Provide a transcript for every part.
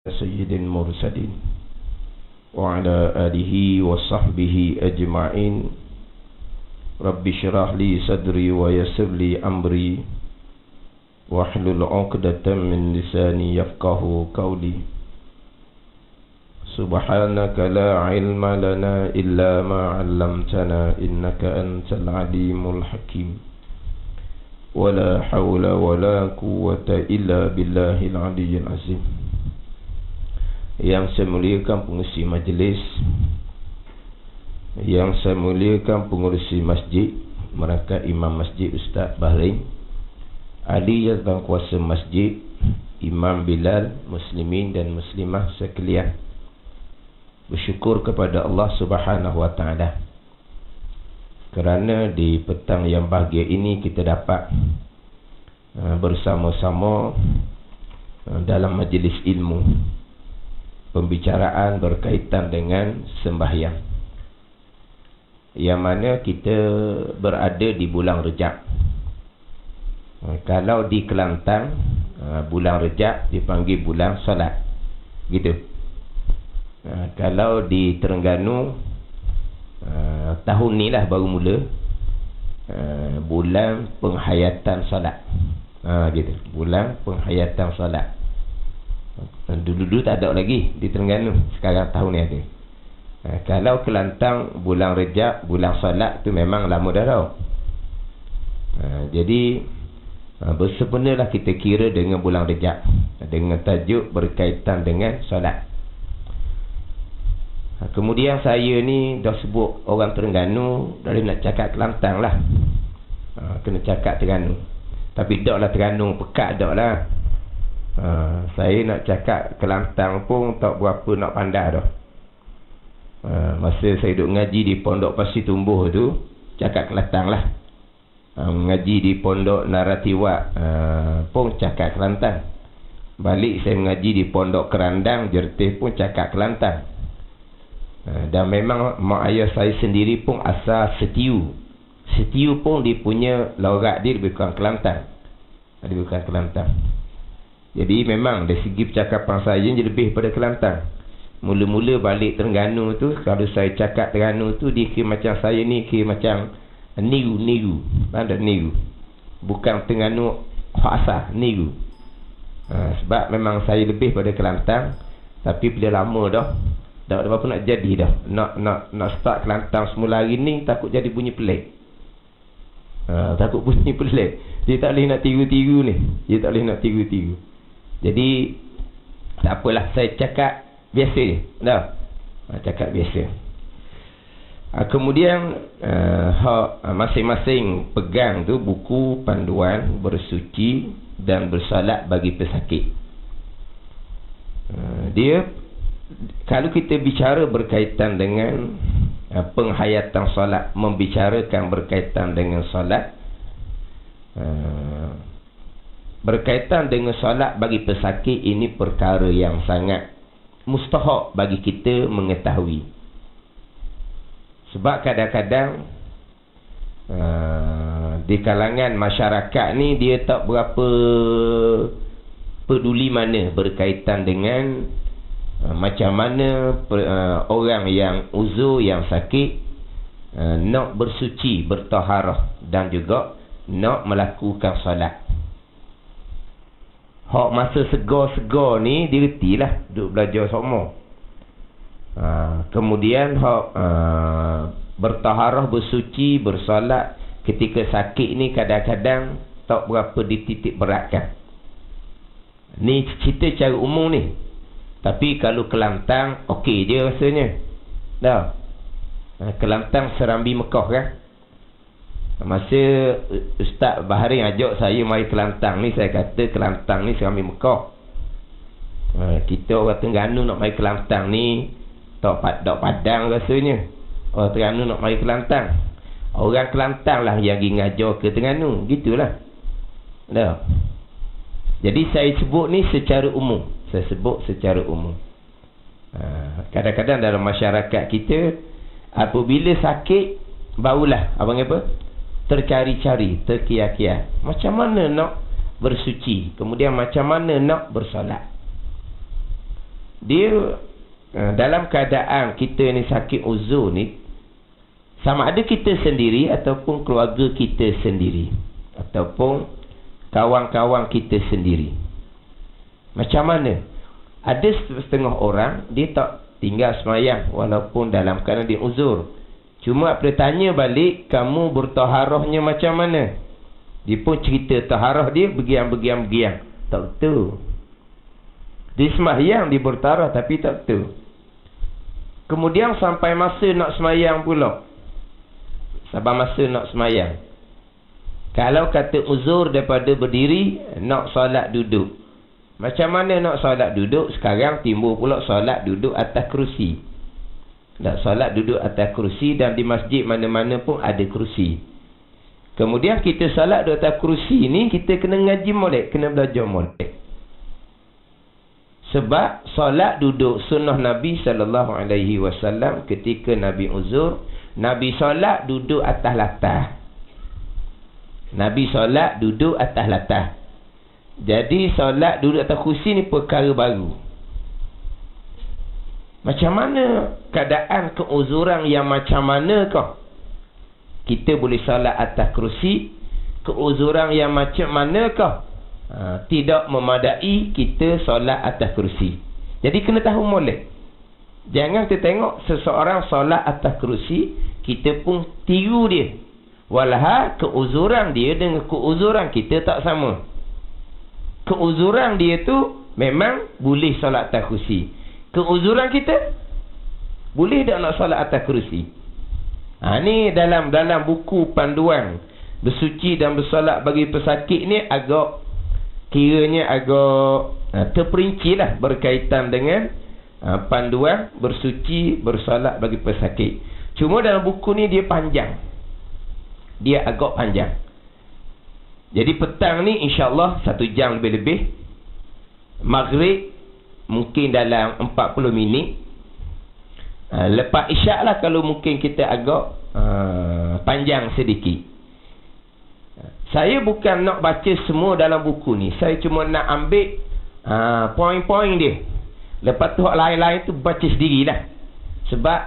سيد المرسلين وعلى آله وصحبه أجمعين. رب اشرح لي صدري ويسر لي أمري واحلل عقدة من لساني يفقه قولي. سبحانك لا علم لنا إلا ما علمتنا إنك أنت العليم الحكيم. ولا حول ولا قوة إلا بالله العلي العظيم. Yang saya muliakan pengurusi majlis, yang saya muliakan pengurusi masjid, merangkap imam masjid Ustaz Bahrain, ahli dan kuasa masjid, Imam Bilal, muslimin dan muslimah sekalian, bersyukur kepada Allah Subhanahu wa taala kerana di petang yang bahagia ini kita dapat bersama-sama dalam majlis ilmu, pembicaraan berkaitan dengan sembahyang, yang mana kita berada di bulan Rejab. Kalau di Kelantan, bulan Rejab dipanggil bulan solat, gitu. Kalau di Terengganu, tahun ni lah baru mula, bulan penghayatan solat, gitu, bulan penghayatan solat. Dulu tak ada lagi di Terengganu, sekarang tahun ni ada. Kalau Kelantan bulan Rejab, bulan solat tu memang lama dah tau. Jadi bersebenalah kita kira dengan bulan Rejab, dengan tajuk berkaitan dengan solat. Kemudian saya ni dah sebut orang Terengganu, dari nak cakap Kelantan lah, kena cakap Terengganu. Tapi dak lah Terengganu pekat dak lah. Saya nak cakap Kelantan pun tak berapa nak pandai dah. Masa saya duduk ngaji di Pondok Pasir Tumbuh tu, cakap Kelantan lah. Ngaji di Pondok Naratiwak, pun cakap Kelantan. Balik saya mengaji di Pondok Kerandang Jertih pun cakap Kelantan. Dan memang mak ayah saya sendiri pun asal Setiu. Setiu pun dia punya logat dia lebih kurang Kelantan. Dia bukan Kelantan. Jadi memang dari segi percakapan saya je lebih pada Kelantan. Mula-mula balik Terengganu tu, kalau saya cakap Terengganu tu, dia kira macam saya ni, kira macam niru. Ada niru. Bukan Terengganu asal, niru. Sebab memang saya lebih pada Kelantan. Tapi bila lama dah, tak ada apa nak jadi dah. Nak start Kelantan semula hari ni, takut jadi bunyi pelik. Takut bunyi pelik. Dia tak boleh nak tiru-tiru ni. Jadi tak apalah, saya cakap biasa je. Dah. Cakap biasa. Kemudian masing-masing pegang tu buku panduan bersuci dan bersolat bagi pesakit. Dia, kalau kita bicara berkaitan dengan penghayatan solat, membicarakan berkaitan dengan solat, berkaitan dengan solat bagi pesakit, ini perkara yang sangat mustahak bagi kita mengetahui. Sebab kadang-kadang di kalangan masyarakat ni, dia tak berapa peduli mana berkaitan dengan macam mana orang yang uzur, yang sakit, nak bersuci, bertaharah dan juga nak melakukan solat. Hak masa segar-segar ni dia retilah duduk belajar sama. Kemudian hak bertaharah, bersuci, bersolat ketika sakit ni kadang-kadang tak berapa dititik beratkan. Ni cerita cara umum ni. Tapi kalau Kelantan okey je rasanya. Dah. Kelantan Serambi Mekah kan. Masa Ustaz Bahrain ajak saya mari Kelantan ni, saya kata Kelantan ni Serambi Mekah. Kita orang Terengganu nak mari Kelantan ni tak padang rasanya. Orang Terengganu nak mari Kelantan, orang Kelantan lah yang pergi ngajar ke Terengganu. Gitulah. Dah. Jadi saya sebut ni secara umum. Kadang-kadang dalam masyarakat kita, apabila sakit, barulah abang apa? Tercari-cari, terkiah-kiah macam mana nak bersuci, kemudian macam mana nak bersolat. dia dalam keadaan kita ni sakit uzur ni, sama ada kita sendiri ataupun keluarga kita sendiri ataupun kawan-kawan kita sendiri. Macam mana? Ada setengah orang dia tak tinggal semayang walaupun dalam keadaan dia uzur. Cuma apabila tanya balik, kamu bertaharahnya macam mana? Dia pun cerita taharah dia begiang. Tak betul. Dia semayang, dia bertaharah tapi tak betul. Kemudian sampai masa nak semayang pula. Sampai masa nak semayang. Kalau kata uzur daripada berdiri, nak solat duduk. Macam mana nak solat duduk? Sekarang timbul pula solat duduk atas kerusi. Nak solat duduk atas kerusi, dan di masjid mana-mana pun ada kerusi. Kemudian kita solat duduk atas kerusi ni, kita kena ngaji molek, kena belajar molek. Sebab solat duduk sunnah Nabi SAW ketika Nabi uzur, Nabi solat duduk atas latah. Nabi solat duduk atas latah. Jadi solat duduk atas kursi ni perkara baru. Macam mana keadaan keuzuran yang macam manakah kita boleh solat atas kerusi? Keuzuran yang macam manakah tidak memadai kita solat atas kerusi? Jadi kena tahu molek. Jangan kita tengok seseorang solat atas kerusi, kita pun tiru dia. Walhal keuzuran dia dengan keuzuran kita tak sama. Keuzuran dia tu memang boleh solat atas kerusi. Keuzuran kita boleh tak nak solat atas kerusi? Ni dalam buku panduan bersuci dan bersolat bagi pesakit ni agak kiranya agak terperinci lah berkaitan dengan panduan bersuci bersolat bagi pesakit. Cuma dalam buku ni dia panjang. Dia agak panjang. Jadi petang ni insya-Allah 1 jam lebih-lebih. Maghrib mungkin dalam 40 minit. Lepas isyak lah kalau mungkin kita agak panjang sedikit. Saya bukan nak baca semua dalam buku ni. Saya cuma nak ambil poin-poin dia. Lepas tu hak lain-lain tu baca sendirilah. Sebab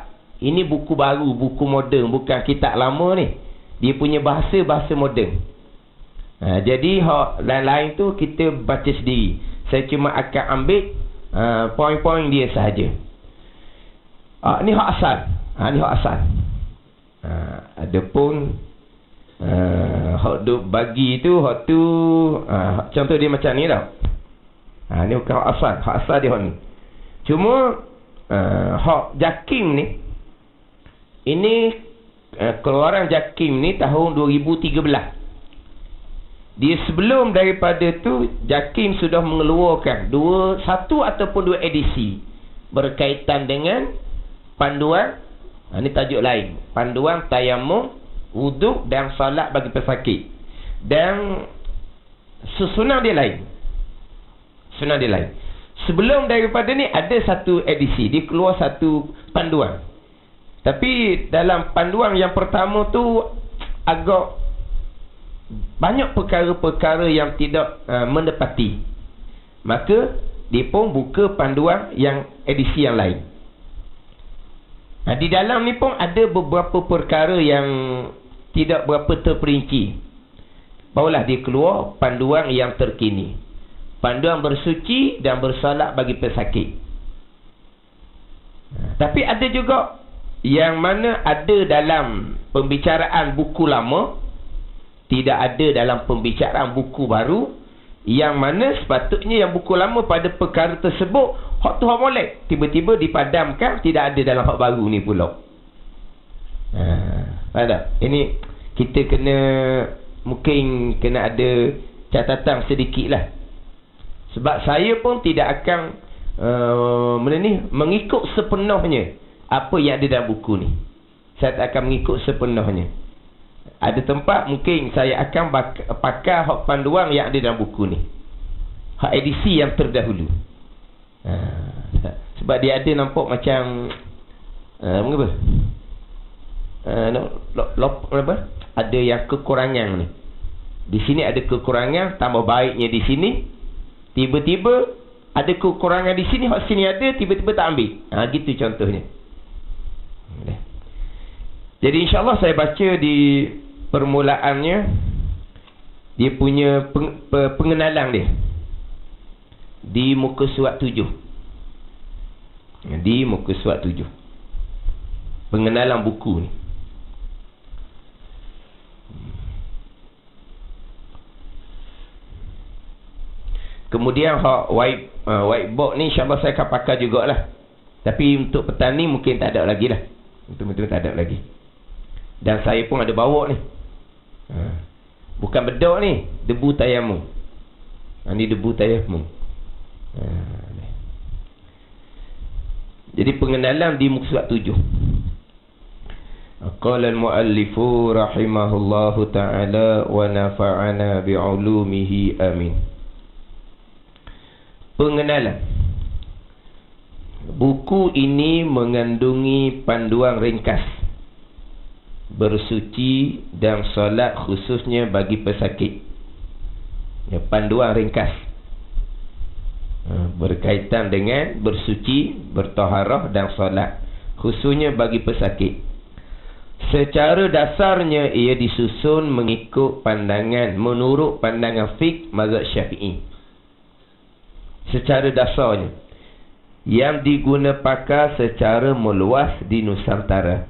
ini buku baru, buku moden, bukan kitab lama ni. Dia punya bahasa moden. Jadi hak lain-lain tu kita baca sendiri. Saya cuma akan ambil poin-poin dia sahaja. Ni hak asal. Ni hak asal. Adapun hak duk bagi tu, hak tu contoh dia macam ni tau. Ni bukan hak asal. Hak asal dia hak ni. Cuma hak JAKIM ni, ini keluaran JAKIM ni tahun 2013. Dia sebelum daripada tu JAKIM sudah mengeluarkan satu ataupun 2 edisi berkaitan dengan panduan. Ini tajuk lain, panduan tayamum, wuduk dan solat bagi pesakit. Dan susunan dia lain. Susunan dia lain. Sebelum daripada ni ada satu edisi, dia keluar satu panduan. Tapi dalam panduan yang pertama tu agak banyak perkara-perkara yang tidak mendepati. Maka dia pun buka panduan yang edisi yang lain. Di dalam ni pun ada beberapa perkara yang tidak berapa terperinci. Barulah dia keluar panduan yang terkini. Panduan bersuci dan bersolat bagi pesakit. Tapi ada juga yang mana ada dalam pembicaraan buku lama, tidak ada dalam pembicaraan buku baru, yang mana sepatutnya yang buku lama pada perkara tersebut hak tu hak molek, tiba-tiba dipadamkan, tidak ada dalam hak baru ni pula. Faham tak? Ini kita mungkin kena ada catatan sedikit lah. Sebab saya pun tidak akan mengikut sepenuhnya apa yang ada dalam buku ni. Saya tak akan mengikut sepenuhnya. Ada tempat mungkin saya akan pakai hak panduan yang ada dalam buku ni, hak edisi yang terdahulu. Sebab dia ada nampak macam mengapa? Ada yang kekurangan ni. Di sini ada kekurangan, tambah baiknya di sini. Tiba-tiba ada kekurangan di sini, hak sini ada, tiba-tiba tak ambil. Gitu contohnya. Jadi insyaAllah saya baca di permulaannya, dia punya pengenalan dia di muka surat 7. Di muka surat 7, pengenalan buku ni. Kemudian whiteboard ni insyaAllah saya akan pakai jugalah. Tapi untuk petani mungkin tak ada lagi lah. Betul-betul tak ada lagi. Dan saya pun ada bawa ni. Bukan bedok ni, debu tayamum. Ni debu tayamum. Jadi pengenalan di muka surat 7. Qala al-muallifu rahimahullahu ta'ala wa nafa'ana bi'ulumihi amin. Pengenalan. Buku ini mengandungi panduan ringkas bersuci dan solat khususnya bagi pesakit. Panduan ringkas berkaitan dengan bersuci, bertaharah dan solat khususnya bagi pesakit. Secara dasarnya ia disusun mengikut pandangan, menurut pandangan fiqh mazhab Syafi'i. Secara dasarnya yang diguna pakar secara meluas di Nusantara.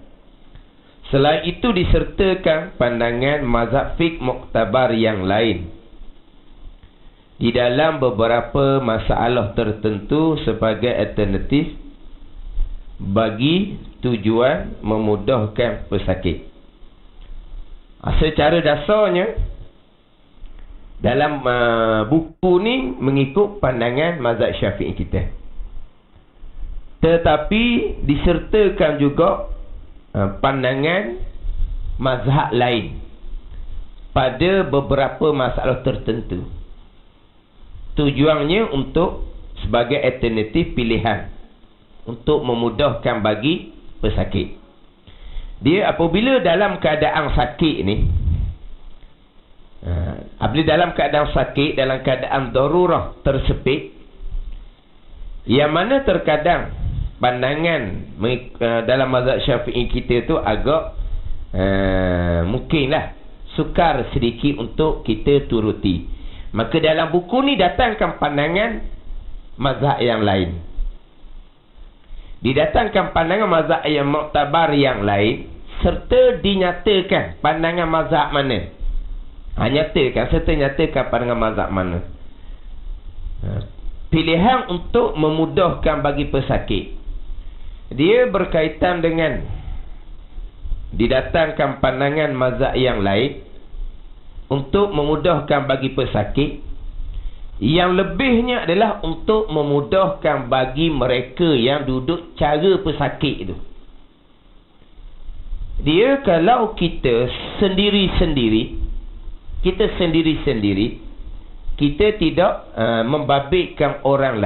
Selain itu disertakan pandangan mazhab fiqh muktabar yang lain di dalam beberapa masalah tertentu sebagai alternatif bagi tujuan memudahkan pesakit. Secara dasarnya dalam buku ni mengikut pandangan mazhab Syafi'i kita. Tetapi disertakan juga pandangan mazhab lain pada beberapa masalah tertentu. Tujuannya untuk sebagai alternatif pilihan untuk memudahkan bagi pesakit. Dia apabila dalam keadaan sakit ni, apabila dalam keadaan sakit, dalam keadaan darurah tersepit, yang mana terkadang pandangan dalam mazhab Syafi'i kita tu agak mungkinlah sukar sedikit untuk kita turuti. Maka dalam buku ni datangkan pandangan mazhab yang lain. Didatangkan pandangan mazhab yang muktabar yang lain serta dinyatakan pandangan mazhab mana. Nyatakan serta nyatakan pandangan mazhab mana. Pilihan untuk memudahkan bagi pesakit. Dia berkaitan dengan didatangkan pandangan mazhab yang lain untuk memudahkan bagi pesakit. Yang lebihnya adalah untuk memudahkan bagi mereka yang duduk cara pesakit itu. Dia kalau kita sendiri-sendiri, kita tidak membabitkan orang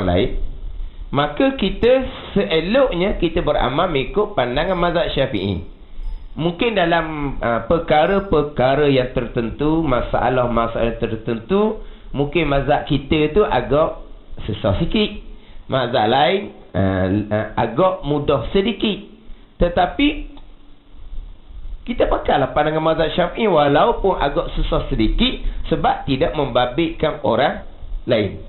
lain, maka kita seeloknya kita beramal mengikut pandangan mazhab Syafi'i. Mungkin dalam perkara-perkara yang tertentu, masalah-masalah tertentu, mungkin mazhab kita tu agak susah sikit, mazhab lain agak mudah sedikit. Tetapi kita pakailah pandangan mazhab Syafi'i walaupun agak susah sedikit, sebab tidak membabitkan orang lain.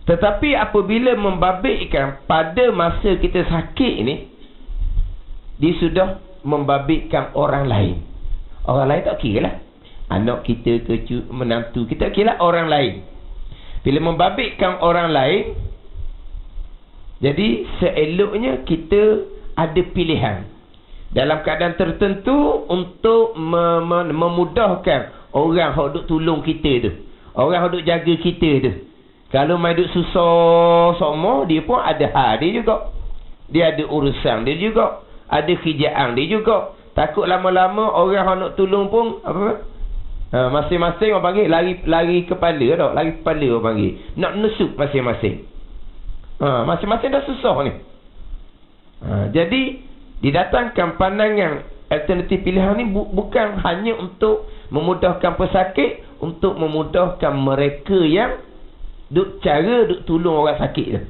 Tetapi apabila membabitkan pada masa kita sakit ni, dia sudah membabitkan orang lain. Orang lain tak kira lah, anak kita ke menantu kita, kira orang lain. Bila membabitkan orang lain, jadi seeloknya kita ada pilihan dalam keadaan tertentu untuk memudahkan orang yang duk tolong kita tu, orang yang duk jaga kita tu. Kalau mai duk susah semua, dia pun ada hal dia juga, dia ada urusan dia juga, ada kerjaan dia juga. Takut lama-lama orang yang nak tolong pun masing-masing orang panggil lari kepala tak, lari kepala orang panggil, nak nusuk masing-masing. Masing-masing dah susah ni. Jadi didatangkan pandangan alternatif pilihan ni bukan hanya untuk memudahkan pesakit, untuk memudahkan mereka yang duk tolong orang sakit tu.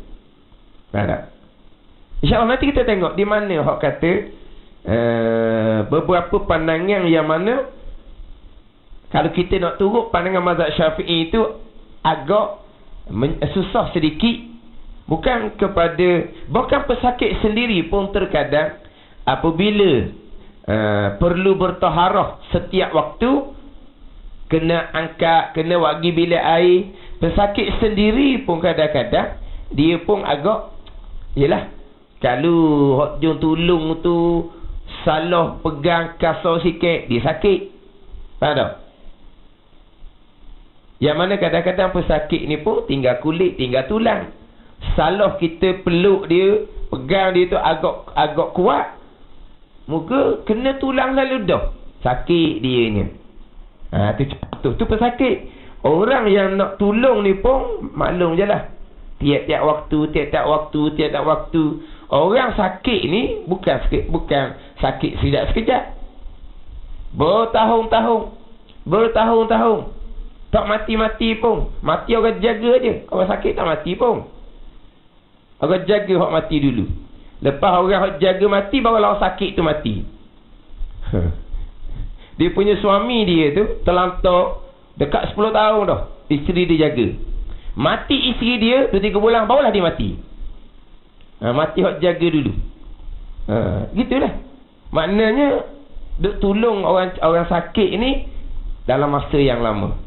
Faham tak? InsyaAllah nanti kita tengok di mana hak kata beberapa pandangan yang mana kalau kita nak turut pandangan mazhab Syafi'i itu agak susah sedikit. Bukan pesakit sendiri pun terkadang apabila perlu bertaharah setiap waktu, kena angkat, kena bagi bilik air, pesakit sendiri pun kadang-kadang dia pun agak, yelah, kalau hok jom tolong tu salah pegang kasar sikit, dia sakit. Faham tak? Yang mana kadang-kadang pesakit ni pun tinggal kulit, tinggal tulang. Salah kita peluk dia, pegang dia tu agak kuat, muka kena tulang lalu dah sakit dia ni. Tu pesakit. Orang yang nak tolong ni pun maklum je lah, tiap-tiap waktu orang sakit ni bukan sakit sekejap. Bertahun-tahun tak mati-mati pun. Mati orang jaga je, orang sakit tak mati pun. Orang jaga hak mati dulu. Lepas orang hak jaga mati, baru orang sakit tu mati. Dia punya suami dia tu terlantar dekat 10 tahun dah, isteri dia jaga. Mati isteri dia 2-3 bulan, barulah dia mati. Mati hak jaga dulu. Gitulah. Maknanya duk tolong orang sakit ni dalam masa yang lama.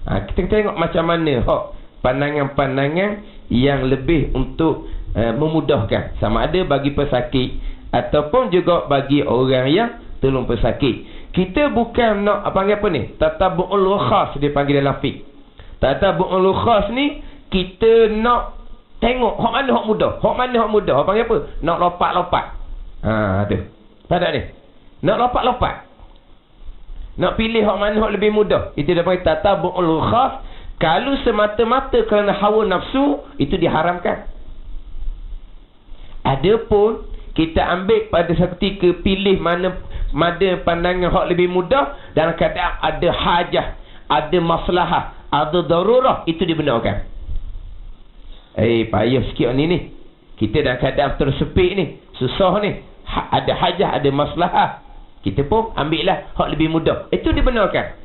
Kita tengok macam mana hak pandangan-pandangan yang lebih untuk memudahkan, sama ada bagi pesakit ataupun juga bagi orang yang tolong pesakit. Kita bukan nak panggil apa ni, tatabu'ul khas, dia panggil dalam fiqh. Tatabu'ul khas ni kita nak tengok hak mana hak mudah, hak panggil apa, nak lompat-lompat. Tu pada ni nak lompat-lompat, nak pilih hak mana hak lebih mudah, itu dia panggil tatabu'ul khas. Kalau semata-mata kerana hawa nafsu, itu diharamkan. Adapun kita ambil pada satu ketika pilih mana pandangan hak lebih mudah, dalam keadaan ada hajah, ada maslahah, ada darurah, itu dibenarkan. Payah sikit ni. Kita dalam keadaan tersepit ni, susah ni, ada hajah, ada maslahah, kita pun ambillah hak lebih mudah, itu dibenarkan.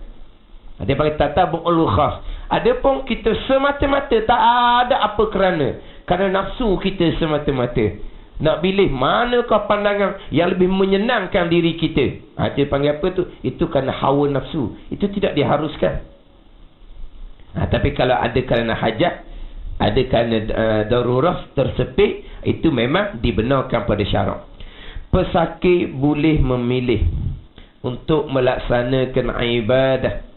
Dia panggil tatabu'ul khas. Adapun kita semata-mata tak ada apa kerana nafsu kita semata-mata nak pilih manakah pandangan yang lebih menyenangkan diri kita. Dia panggil apa tu? Itu kerana hawa nafsu. Itu tidak diharuskan. Tapi kalau ada kerana hajat, ada kerana darurah tersepit, itu memang dibenarkan pada syarak. Pesakit boleh memilih untuk melaksanakan ibadah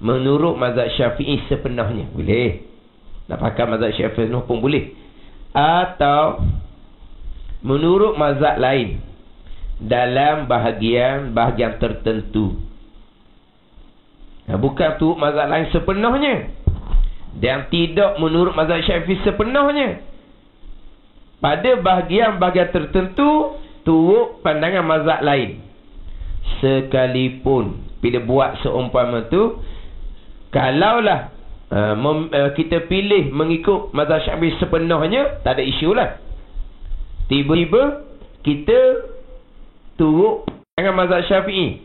menurut mazhab Syafi'i sepenuhnya. Boleh. Nak pakai mazhab Syafi'i pun boleh. Atau menurut mazhab lain dalam bahagian tertentu. Bukan tu mazhab lain sepenuhnya. Dan tidak menurut mazhab Syafi'i sepenuhnya. Pada bahagian tertentu, turut pandangan mazhab lain. Sekalipun bila buat seumpama tu, kalaulah kita pilih mengikut mazhab Syafi'i sepenuhnya, tak ada isu lah. Tiba-tiba kita turut dengan mazhab Syafi'i,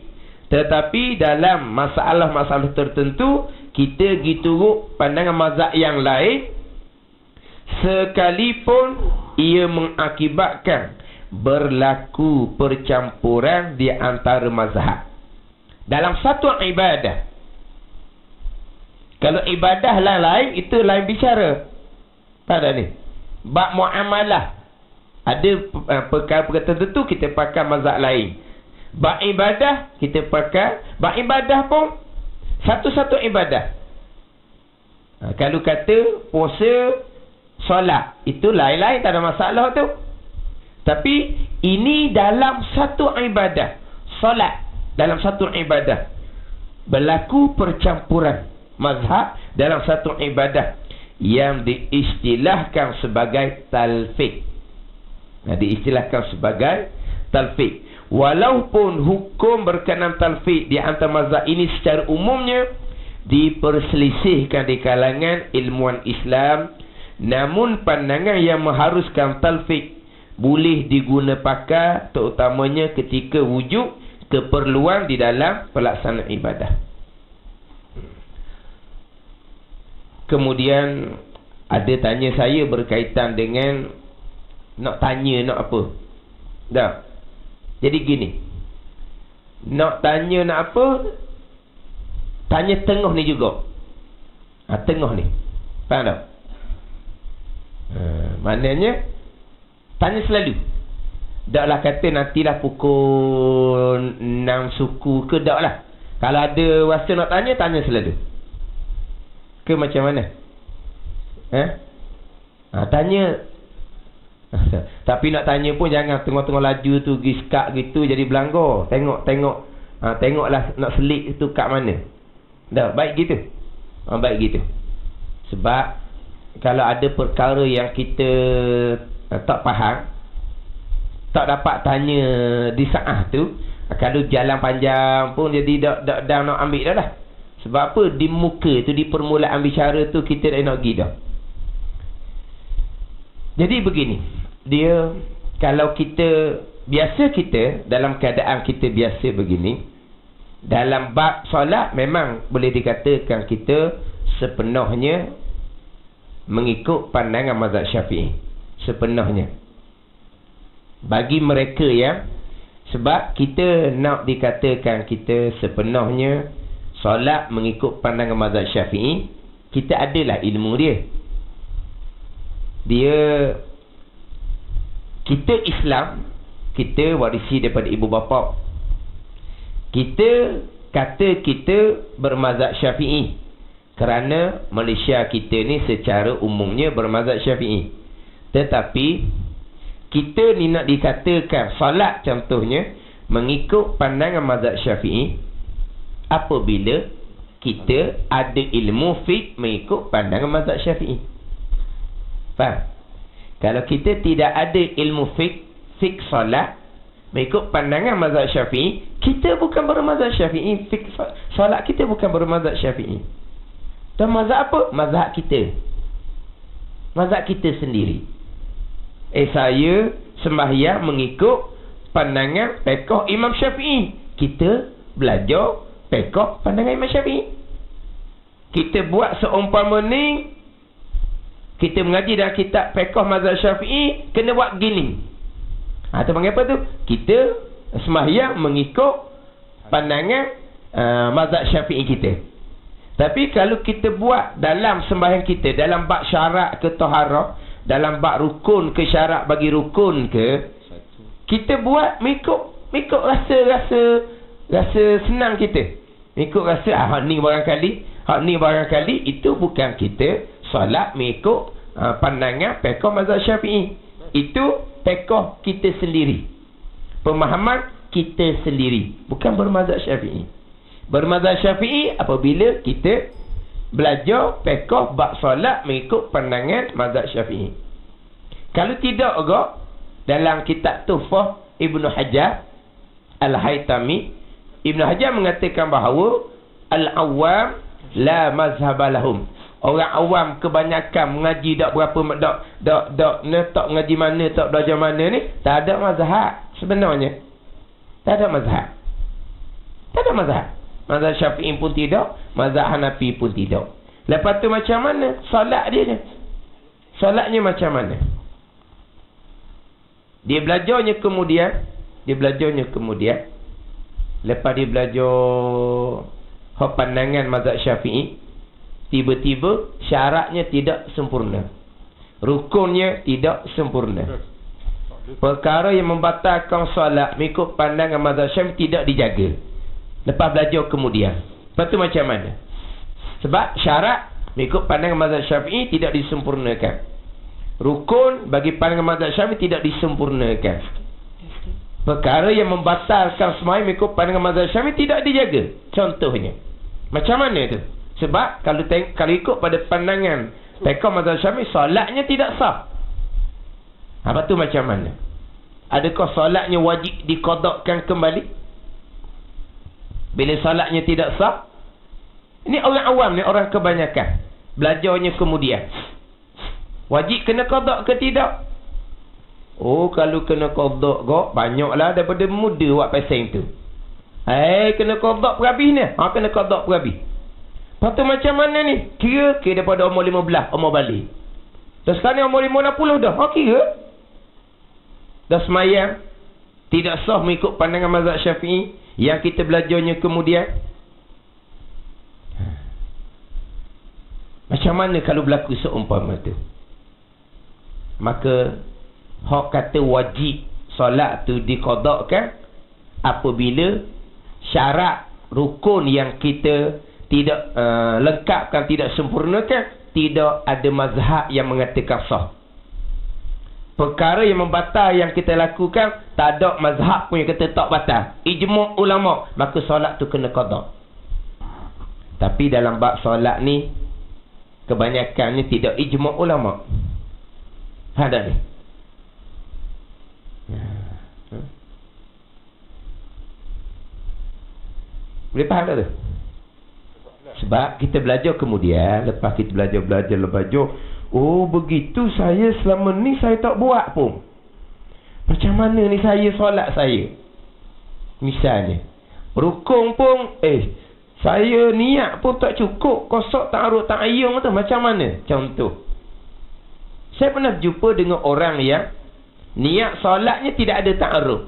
tetapi dalam masalah-masalah tertentu kita turut pandangan mazhab yang lain, sekalipun ia mengakibatkan berlaku percampuran di antara mazhab dalam satu ibadah. Kalau ibadah lain, itu lain bicara. Tak ada ni. Bab muamalah, ada perkara-perkara tertentu kita pakai mazhab lain. Bab ibadah kita pakai. Bab ibadah pun satu-satu ibadah. Kalau kata puasa, solat, itu lain-lain, tak ada masalah tu. Tapi ini dalam satu ibadah, solat dalam satu ibadah, berlaku percampuran mazhab dalam satu ibadah yang diistilahkan sebagai talfiq. Diistilahkan sebagai talfiq. Walaupun hukum berkenaan talfiq di antara mazhab ini secara umumnya diperselisihkan di kalangan ilmuwan Islam, namun pandangan yang mengharuskan talfiq boleh diguna pakai terutamanya ketika wujud keperluan di dalam pelaksanaan ibadah. Kemudian ada tanya saya berkaitan dengan nak tanya nak apa. Dah. Jadi gini. Nak tanya nak apa? Tanya tengah ni juga. Tengah ni. Faham tak? Maknanya tanya selalu. Taklah kata nantilah pukul 6 suku ke, taklah. Kalau ada rasa nak tanya, tanya selalu. Ke macam mana? Tanya. Tapi nak tanya pun jangan tengok-tengok laju tu pergi skak gitu jadi belanggar. Tengoklah nak selik tu kat mana. Dah, baik gitu. Baik gitu. Sebab kalau ada perkara yang kita tak faham, tak dapat tanya di saat tu, kalau jalan panjang pun jadi dah nak ambil dah lah. Sebab apa? Di muka tu, di permulaan bicara tu kita dah nak pergi dah. Jadi begini, dia kalau kita biasa, kita dalam keadaan kita biasa begini, dalam bab solat memang boleh dikatakan kita sepenuhnya mengikut pandangan mazhab Syafi'i, sepenuhnya. Bagi mereka yang, sebab kita nak dikatakan kita sepenuhnya solat mengikut pandangan mazhab Syafi'i, kita adalah ilmu dia. Kita Islam, kita warisi daripada ibu bapa. Kita kata kita bermazhab Syafi'i kerana Malaysia kita ni secara umumnya bermazhab Syafi'i. Tetapi kita ni nak dikatakan solat contohnya mengikut pandangan mazhab Syafi'i apabila kita ada ilmu fiqh mengikut pandangan mazhab Syafi'i. Faham? Kalau kita tidak ada ilmu fiqh solat mengikut pandangan mazhab Syafi'i, kita bukan bermazhab Syafi'i. Fiqh solat kita bukan bermazhab Syafi'i. Dan mazhab apa? Mazhab kita. Mazhab kita sendiri. Saya sembahyang mengikut pandangan fiqh Imam Syafi'i. Kita belajar fiqh pandangan Imam Syafi'i. Kita buat seumpama ni, kita mengaji dalam kitab fiqh mazhab Syafi'i, kena buat gini. Itu panggil apa tu? Kita sembahyang mengikut pandangan mazhab Syafi'i kita. Tapi kalau kita buat dalam sembahyang kita, dalam bab syarat ke taharah, dalam bab rukun ke syarat bagi rukun ke, kita buat mengikut rasa senang kita. Mengikut rasa hak ni barangkali itu bukan kita solat mengikut pandangan fiqh mazhab Syafi'i. Itu fiqh kita sendiri, pemahaman kita sendiri, bukan bermazhab Syafi'i. Bermazhab Syafi'i apabila kita belajar fiqh bab solat mengikut pandangan mazhab Syafi'i. Kalau tidak agak, dalam kitab Tuhfah Ibnu Hajar Al-Haytami, Ibnu Hajar mengatakan bahawa al-awam la mazhab lahum. Orang awam kebanyakan mengaji tak berapa, tak mengaji mana, tak belajar mana ni, tak ada mazhab sebenarnya. Tak ada mazhab. Mazhab Syafi'i pun tidak, mazhab Hanafi pun tidak. Lepas tu macam mana solat dia ni? Solatnya macam mana? Dia belajarnya kemudian, lepas dia belajar pandangan mazhab Syafi'i, tiba-tiba syaratnya tidak sempurna, rukunnya tidak sempurna, perkara yang membatalkan solat mengikut pandangan mazhab Syafi'i tidak dijaga. Lepas belajar kemudian, lepas tu macam mana? Sebab syarat mengikut pandangan mazhab Syafi'i tidak disempurnakan, rukun bagi pandangan mazhab Syafi'i tidak disempurnakan, perkara yang membatalkan sembahyang mengikut pandangan mazhab Syafi'i tidak dijaga. Contohnya macam mana tu? Sebab kalau ikut pada pandangan fiqh mazhab Syafi'i, solatnya tidak sah. Apa tu macam mana? Adakah solatnya wajib diqadakkan kembali bila solatnya tidak sah? Ini orang awam ni, orang kebanyakan. Belajarnya kemudian. Wajib kena qada ke tidak? Oh, kalau kena qada kok, banyaklah daripada muda buat pasal tu. Kena qada berhabis ni. Kena qada berhabis. Lepas tu macam mana ni? Kira daripada umur 15, umur balik. Dan sekarang umur 60 dah. Kira. Dah semayang. Tidak sah mengikut pandangan mazhab Syafi'i. Yang kita belajarnya kemudian. Macam mana kalau berlaku seumpama tu? Maka hak kata wajib solat tu diqadakkan apabila syarat rukun yang kita tidak lengkapkan, tidak sempurnakan, tidak ada mazhab yang mengatakan sah. Perkara yang membatal yang kita lakukan, tak ada mazhab pun yang kata tak batal. Ijma' ulama, maka solat tu kena qada. Tapi dalam bab solat ni, kebanyakannya tidak ijma' ulama. Ada ni. Boleh faham tak tu? Sebab kita belajar kemudian, lepas kita belajar, oh begitu saya selama ni saya tak buat pun. Macam mana ni saya solat saya? Misalnya, rukun pun, saya niat pun tak cukup, kosok ta'arud ta'ayyum tu, macam mana? Contoh. Saya pernah jumpa dengan orang yang niat solatnya tidak ada ta'arud.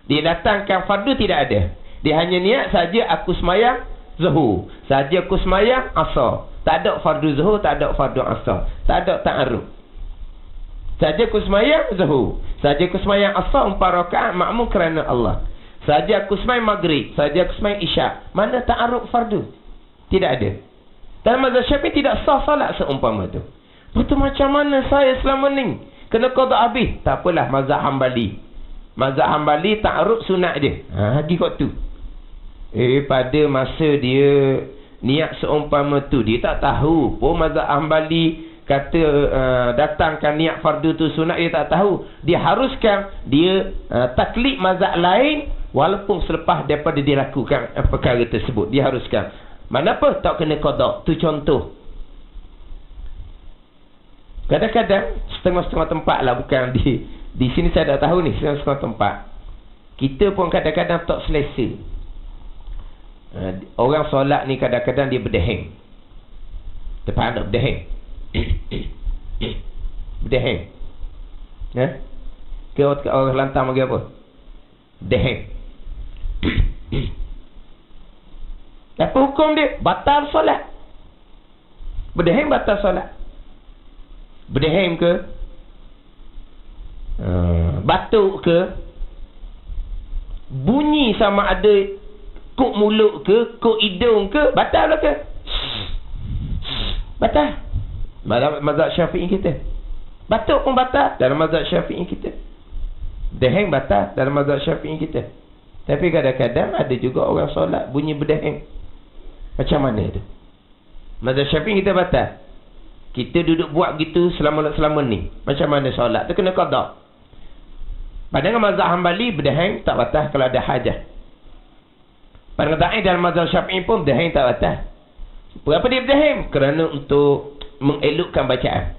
Dia datangkan fardu tidak ada. Dia hanya niat saja aku semayang zuhur, saja aku semayang asar. Tak ada fardu zuhur, tak ada fardu asar, tak ada ta'arud. Saja aku semayang zuhur, saja aku semayang asar 4 rakaat makmum kerana Allah. Saja aku semayang maghrib, saja aku semayang isyak. Mana ta'arud fardu? Tidak ada. Dalam mazhab Syafi'i tidak sah salat seumpama tu. Betul macam mana saya selama ni? Kena qada habis. Tak apalah mazhab Hambali. Mazhab Hambali ta'arud sunat je. Lagi kot tu. Pada masa dia niat seumpama tu, dia tak tahu pun mazhab Hambali kata datangkan niat fardu tu sunat, dia tak tahu. Dia haruskan dia taklid mazhab lain walaupun selepas daripada dia lakukan perkara tersebut. Dia haruskan. Mana apa tak kena qada. Tu contoh. Kadang-kadang setengah-setengah tempat lah, bukan di sini saya dah tahu ni, setengah-setengah tempat. Kita pun kadang-kadang tak selesa. Orang solat ni kadang-kadang dia berdeheng. Tepat tak berdeheng? Berdeheng. Ke orang lantang bagi apa? Berdeheng. Apa hukum dia? Batal solat. Berdeheng batal solat. Berdeheng ke? Batuk ke? Bunyi sama ada kuk mulut ke, kuk hidung ke, batal ke? Batal. Mazhab Syafi'i kita. Batuk pun batal dalam mazhab Syafi'i kita. Berdeheng batal dalam mazhab Syafi'i kita. Tapi kadang-kadang ada juga orang solat bunyi berdeheng. Macam mana tu? Mazhab Syafi'i kita batal. Kita duduk buat begitu selama ni. Macam mana solat tu? Kena qada. Pandangan mazhab Hambali berdeheng tak batal kalau ada hajat. Pandangan dalam mazhab Syafi'i pun berdeheng tak batal. Berapa dia berdeheng? Kerana untuk mengelokkan bacaan.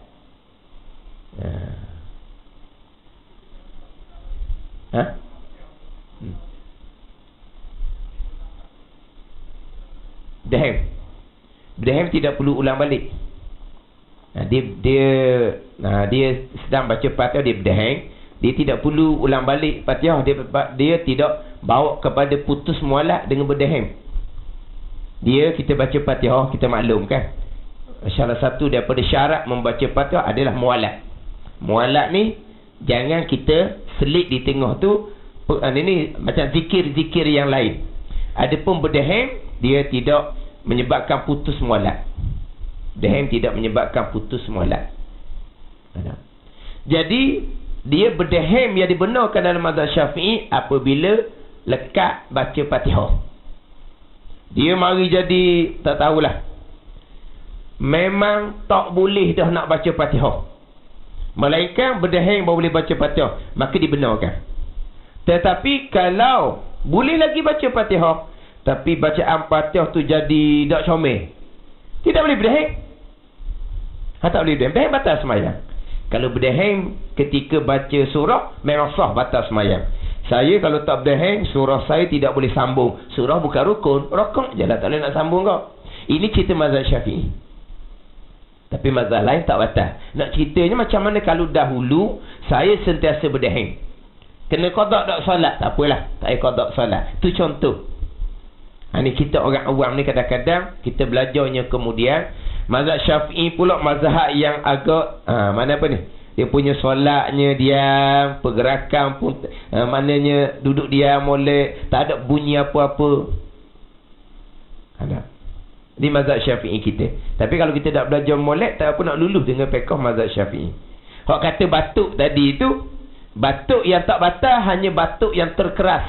Berdeheng tidak perlu ulang balik. Dia sedang baca Fatihah, dia berdeheng, dia tidak perlu ulang balik Fatihah. Dia tidak bawa kepada putus mualat dengan berdeheng. Kita baca Fatihah, kita maklum kan, salah satu daripada syarat membaca Fatihah adalah mualat. Mualat ni jangan kita selit di tengah tu. Ini macam zikir-zikir yang lain. Adapun berdeheng, dia tidak menyebabkan putus mualat. Berdeheng tidak menyebabkan putus mualat. Jadi dia berdeheng yang dibenarkan dalam mazhab Syafi'i apabila lekat baca Fatihah. Dia mari jadi tak tahulah, memang tak boleh dah nak baca Fatihah, melainkan berdeheng baru boleh baca Fatihah, maka dibenarkan. Tetapi kalau boleh lagi baca Fatihah tapi bacaan Fatihah tu jadi dak comel, tidak boleh berdeheng. Tak boleh berdeheng, batal semayang. Kalau berdeheng ketika baca surah, memang sah, batal semayang. Saya kalau tak berdeheng, surah saya tidak boleh sambung. Surah bukan rukun, rokok je lah, tak boleh nak sambung kau. Ini cerita mazhab Syafi'i. Tapi mazhab lain tak batal. Nak ceritanya macam mana kalau dahulu saya sentiasa berdeheng, kena qada tak solat, tak apalah, tak payah qada solat. Itu contoh. Ini kita orang awam ni kadang-kadang kita belajarnya kemudian mazhab Syafi'i pula mazhab yang agak mana apa ni? Dia punya solatnya diam, pergerakan pun maknanya duduk diam molek, tak ada bunyi apa-apa. Ada. Ini mazhab Syafi'i kita. Tapi kalau kita tak belajar molek, tak apa nak luluh dengan fiqh mazhab Syafi'i. Hak kata batuk tadi itu, batuk yang tak batal hanya batuk yang terkeras.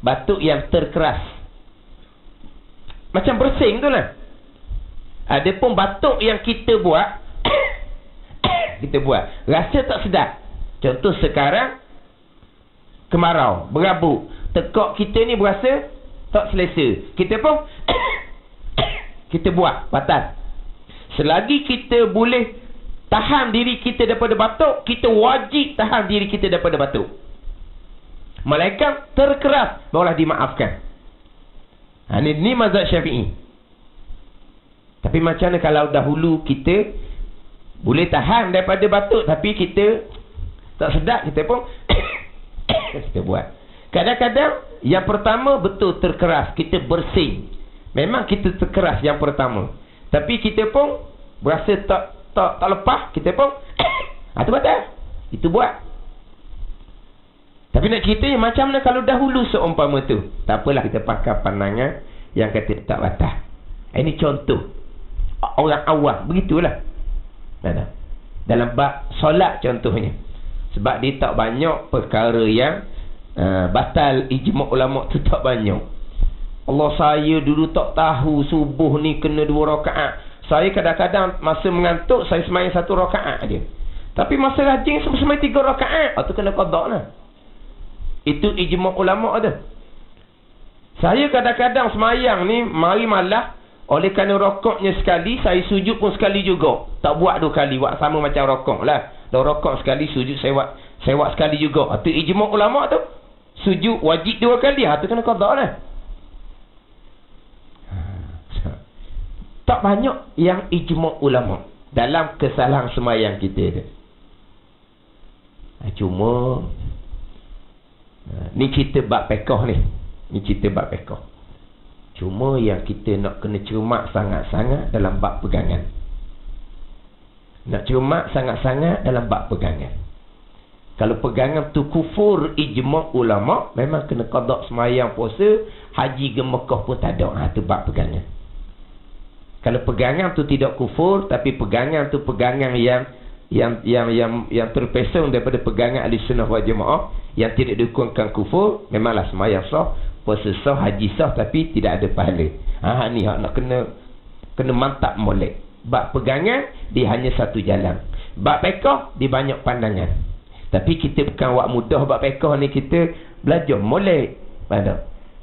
Batuk yang terkeras. Macam bersin tu lah. Adapun batuk yang kita buat rasa tak sedap. Contoh sekarang kemarau, berabuk, tekak kita ni berasa tak selesa, kita pun kita buat batal. Selagi kita boleh tahan diri kita daripada batuk, kita wajib tahan diri kita daripada batuk. Malaikat terkeras barulah dimaafkan. Ini mazhab Syafi'i. Tapi macam mana kalau dahulu kita boleh tahan daripada batuk, tapi kita tak sedap, kita pun kita buat. Kadang-kadang yang pertama betul terkeras, kita bersin. Memang kita terkeras yang pertama, tapi kita pun berasa tak lepas, kita pun itu batal. Itu buat. Tapi nak ceritanya macam mana kalau dahulu seumpama tu, tak apalah, kita pakai pandangan yang kata tak batal. Ini contoh orang awam begitulah. Dalam bab solat contohnya, sebab dia tak banyak perkara yang batal ijma' ulama tu, tak banyak. Allah, saya dulu tak tahu subuh ni kena 2 rakaat. Saya kadang-kadang masa mengantuk saya sembahyang 1 rakaat dia. Tapi masa rajin sembahyang 3 rakaat. Tu kena qada lah. Itu ijma' ulama tu. Saya kadang-kadang sembahyang ni mari malah, oleh kerana rokoknya sekali, saya sujud pun sekali juga. Tak buat 2 kali, buat sama macam rokok lah. Dah rokok sekali, sujud sewak sekali juga. Itu ijma' ulama tu. Sujud wajib 2 kali. Itu kena qada lah. Tak banyak yang ijma' ulama dalam kesalahan sembahyang kita tu. Cuma ni cerita bab fiqh ni. Ni cerita bab fiqh. Cuma yang kita nak kena cermat sangat-sangat dalam bab pegangan. Nak cermat sangat-sangat dalam bab pegangan. Kalau pegangan tu kufur ijma' ulama, memang kena qada sembahyang, puasa, haji ke Mekah pun tak ada. Tu bab pegangan. Kalau pegangan tu tidak kufur, tapi pegangan tu pegangan yang terpesong daripada pegangan ahli sunnah wal jamaah, yang tidak dihukumkan kufur, memanglah sembahyang sah, puasa sah, haji sah, tapi tidak ada pahala. Ni nak kena mantap molek. Bab pegangan dia hanya satu jalan. Bab fiqh dia banyak pandangan. Tapi kita bukan wak mudah bab fiqh ni, kita belajar molek.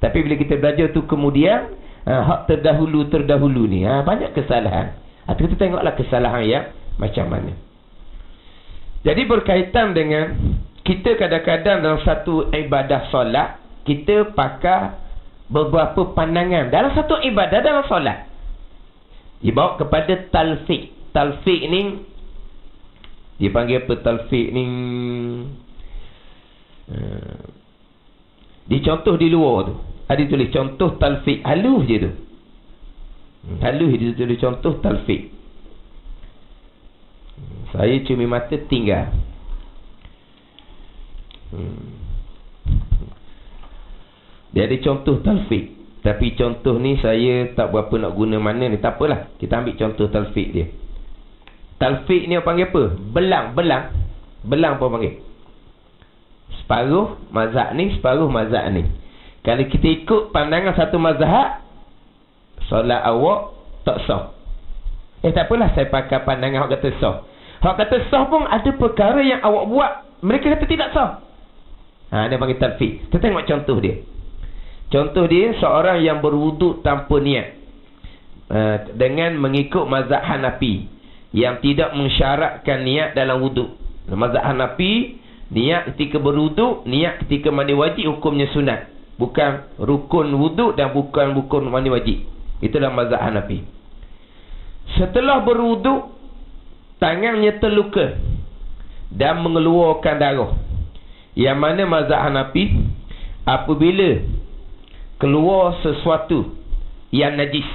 Tapi bila kita belajar tu kemudian hak terdahulu ni banyak kesalahan. Kita tengoklah kesalahan yang macam mana. Jadi berkaitan dengan kita kadang-kadang dalam satu ibadah solat, kita pakai beberapa pandangan dalam satu ibadah dalam solat. Dibawa kepada talfiq. Talfiq ni dia panggil apa? Talfiq ni dicontoh di luar tu. Ada tulis contoh talfiq, halus je tu. Halus dia tulis contoh talfiq. Saya cumi mata tinggal. Dia ada contoh talfiq. Tapi contoh ni saya tak berapa nak guna mana ni. Tak apalah, kita ambil contoh talfiq dia. Talfiq ni apa panggil apa? Belang apa panggil? Separuh mazhab ni, separuh mazhab ni. Kalau kita ikut pandangan satu mazhab, solat awak tak sah. Tak apalah, saya pakai pandangan hak kata sah. Hak kata sah pun ada perkara yang awak buat mereka kata tidak sah. Dia panggil talfiq. Kita tengok contoh dia. Contoh dia, seorang yang berwuduk tanpa niat dengan mengikut mazhab Hanafi yang tidak mensyaratkan niat dalam wuduk. Mazhab Hanafi, niat ketika berwuduk, niat ketika mandi wajib hukumnya sunat, bukan rukun wuduk dan bukan rukun mandi wajib. Itulah mazhab Hanafi. Setelah berwuduk, tangannya terluka dan mengeluarkan darah. Yang mana mazhab Hanafi, apabila keluar sesuatu yang najis,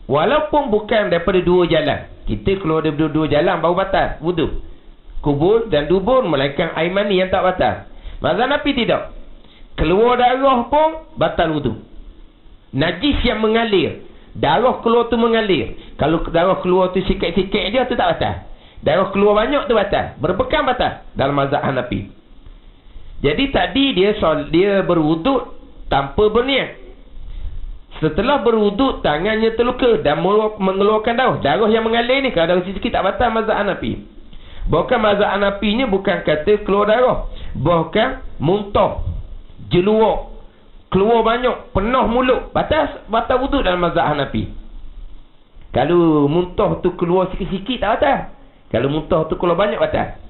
walaupun bukan daripada dua jalan, kita keluar daripada dua jalan baru batal wuduk. Kubur dan dubur melainkan air mani yang tak batal. Mazhab Hanafi tidak. Keluar darah pun batal wuduk. Najis yang mengalir, darah keluar tu mengalir. Kalau darah keluar tu sikit-sikit dia tu tak batal. Darah keluar banyak tu batal. Berpekan batal dalam mazhab Hanafi. Jadi tadi dia berwuduk tanpa berniat. Setelah berwuduk, tangannya terluka dan mengeluarkan darah. Darah yang mengalir ni, kalau darah sikit tak batal mazhab Hanafi. Bahkan mazhab Hanafi ni bukan kata keluar darah, bahkan muntah, jeluak, keluar banyak, penuh mulut, batal wuduk dalam mazhab Hanafi. Kalau muntah tu keluar sikit-sikit tak batal. Kalau muntah tu keluar banyak batal.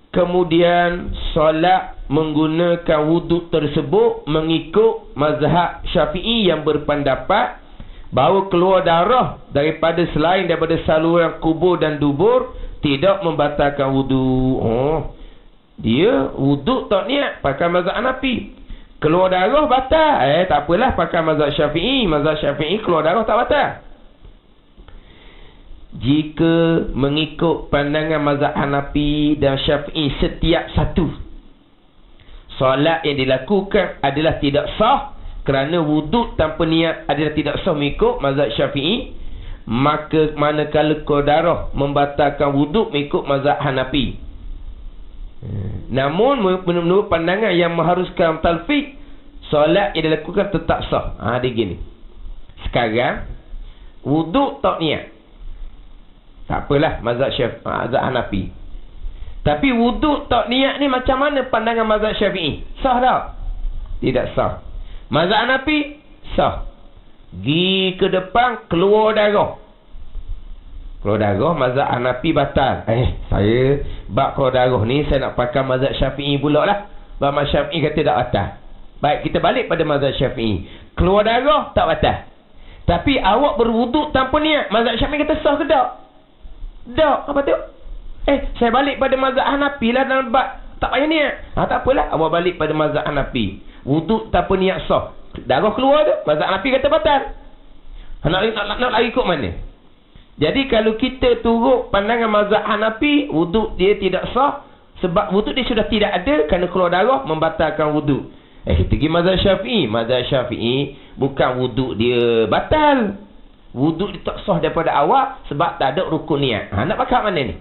Kemudian solat menggunakan wuduk tersebut mengikut mazhab Syafi'i yang berpendapat bahawa keluar darah selain daripada saluran kubur dan dubur tidak membatalkan wuduk. Dia wuduk tak niat, pakai mazhab Hanafi. Keluar darah batal, tak apalah, pakai mazhab Syafi'i. Mazhab Syafi'i keluar darah tak batal. Jika mengikut pandangan mazhab Hanafi dan Syafi'i setiap satu, solat yang dilakukan adalah tidak sah kerana wuduk tanpa niat adalah tidak sah mengikut mazhab Syafi'i, maka manakala keluar darah membatalkan wuduk mengikut mazhab Hanafi. Namun menurut pandangan yang mengharuskan talfiq, solat yang dilakukan tetap sah. Dia gini. Sekarang wuduk tak niat, tak apalah mazhab Hanafi. Tapi wuduk tak niat ni macam mana pandangan mazhab Syafi'i? Sah tak? Tidak sah. Mazhab Hanafi sah. Gi ke depan keluar darah. Keluar darah mazhab Hanafi batal. Saya bab keluar darah ni saya nak pakai mazhab Syafi'i pula lah. Bab mazhab Syafi'i kata tak batal. Baik, kita balik pada mazhab Syafi'i. Keluar darah tak batal. Tapi awak berwuduk tanpa niat, mazhab Syafi'i kata sah ke tak? Tak. Apa tu? Saya balik pada mazhab Hanafi lah dalam bab tak payah niat. Tak apalah, awak balik pada mazhab Hanafi. Wuduk tanpa niat sah. Darah keluar tu, mazhab Hanafi kata batal. Nak lari ikut mana? Jadi kalau kita turut pandangan mazhab Hanafi, wuduk dia tidak sah sebab wuduk dia sudah tidak ada kerana keluar darah membatalkan wuduk. Kita pergi mazhab Syafi'i. Mazhab Syafi'i bukan wuduk dia batal, wuduk dia tak sah daripada awal sebab tak ada rukun niat. Nak pakai mana ni?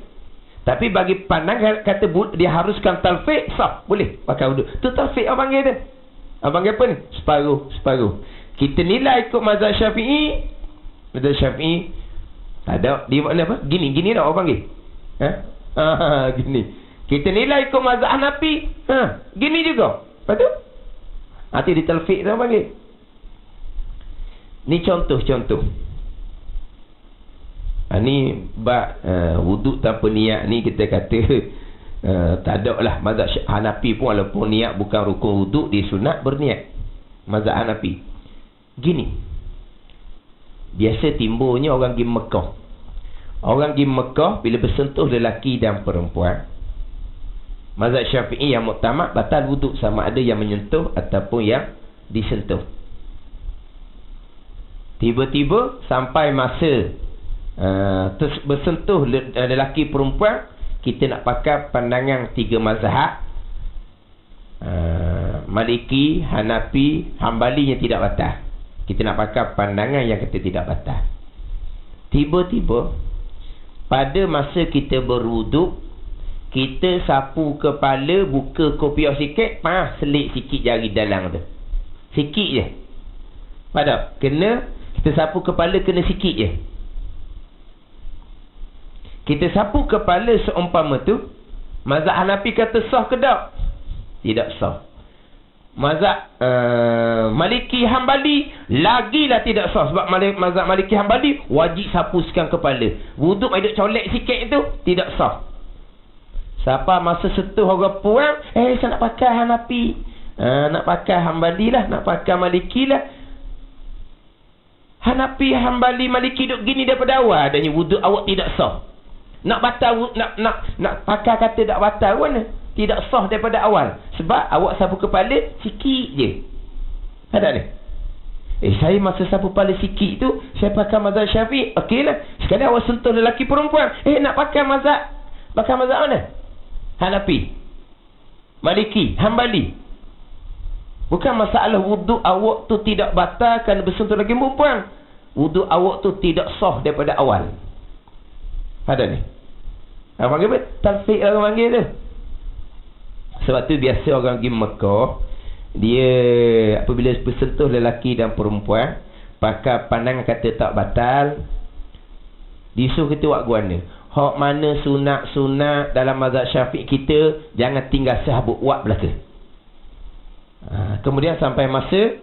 Tapi bagi pandangan kata dia haruskan talfiq, sah, boleh pakai wuduk. Tu talfiq orang panggil dia. Abang panggil apa ni? Separuh. Kita nilai ikut mazhab Syafi'i. Mazhab Syafi'i tak ada. Dia makna apa? Gini tak orang panggil. Gini. Kita nilai ikut mazhab Hanafi. Gini juga. Lepas tu? Nanti di talfiq tu orang panggil. Ni contoh. Ni bab wuduk tanpa niat ni kita kata tak ada lah. Mazhab Hanafi pun walaupun niat bukan rukun wuduk, dia sunat berniat. Mazhab Hanafi gini. Biasa timbulnya orang pergi Mekah. Orang pergi Mekah bila bersentuh lelaki dan perempuan, mazhab Syafi'i yang muktamad batal wuduk sama ada yang menyentuh ataupun yang disentuh. Tiba-tiba sampai masa bersentuh lelaki perempuan, kita nak pakai pandangan tiga mazhab, Maliki, Hanafi, Hambali yang tidak batal. Kita nak pakai pandangan yang kata tidak batal. Tiba-tiba pada masa kita berwuduk, kita sapu kepala, buka kopiah sikit, selit sikit jari dalam tu, sikit je. Pada kena kita sapu kepala, kena sikit je. Kita sapu kepala seumpama tu, mazhab Hanafi kata sah ke tak? Tidak sah. mazhab Maliki Hambali lagilah tidak sah. Sebab mazhab Maliki Hambali wajib sapuskan kepala. Wuduk hidup colek sikit itu tidak sah. Siapa masa sentuh orang puang, saya nak pakai Hanafi, nak pakai Hambali lah, nak pakai Maliki lah. Hanafi, Hambali, Maliki duduk gini daripada awal adanya wuduk awak tidak sah. Nak batal, nak pakai kata tak batal mana? Tidak sah daripada awal. Sebab awak sapu kepala sikit je. Ada ni? Saya masa sapu kepala sikit tu, saya pakai mazhab Syafi'i. Okey lah. Sekali awak sentuh lelaki perempuan. Nak pakai mazhab mana? Hanafi, Maliki, Hambali. Bukan masalah wuduk awak tu tidak batal kerana bersentuh lelaki perempuan. Wuduk awak tu tidak sah daripada awal. Ada ni? Orang panggil apa? Talfiq orang panggil tu. Sebab tu biasa orang pergi Mekah, dia apabila bersentuh lelaki dan perempuan, pakai pandangan kata tak batal, disuruh kita buat guana. Hak mana sunat-sunat dalam mazhab Syafi'i kita, jangan tinggal sahabut buat belaka. Kemudian sampai masa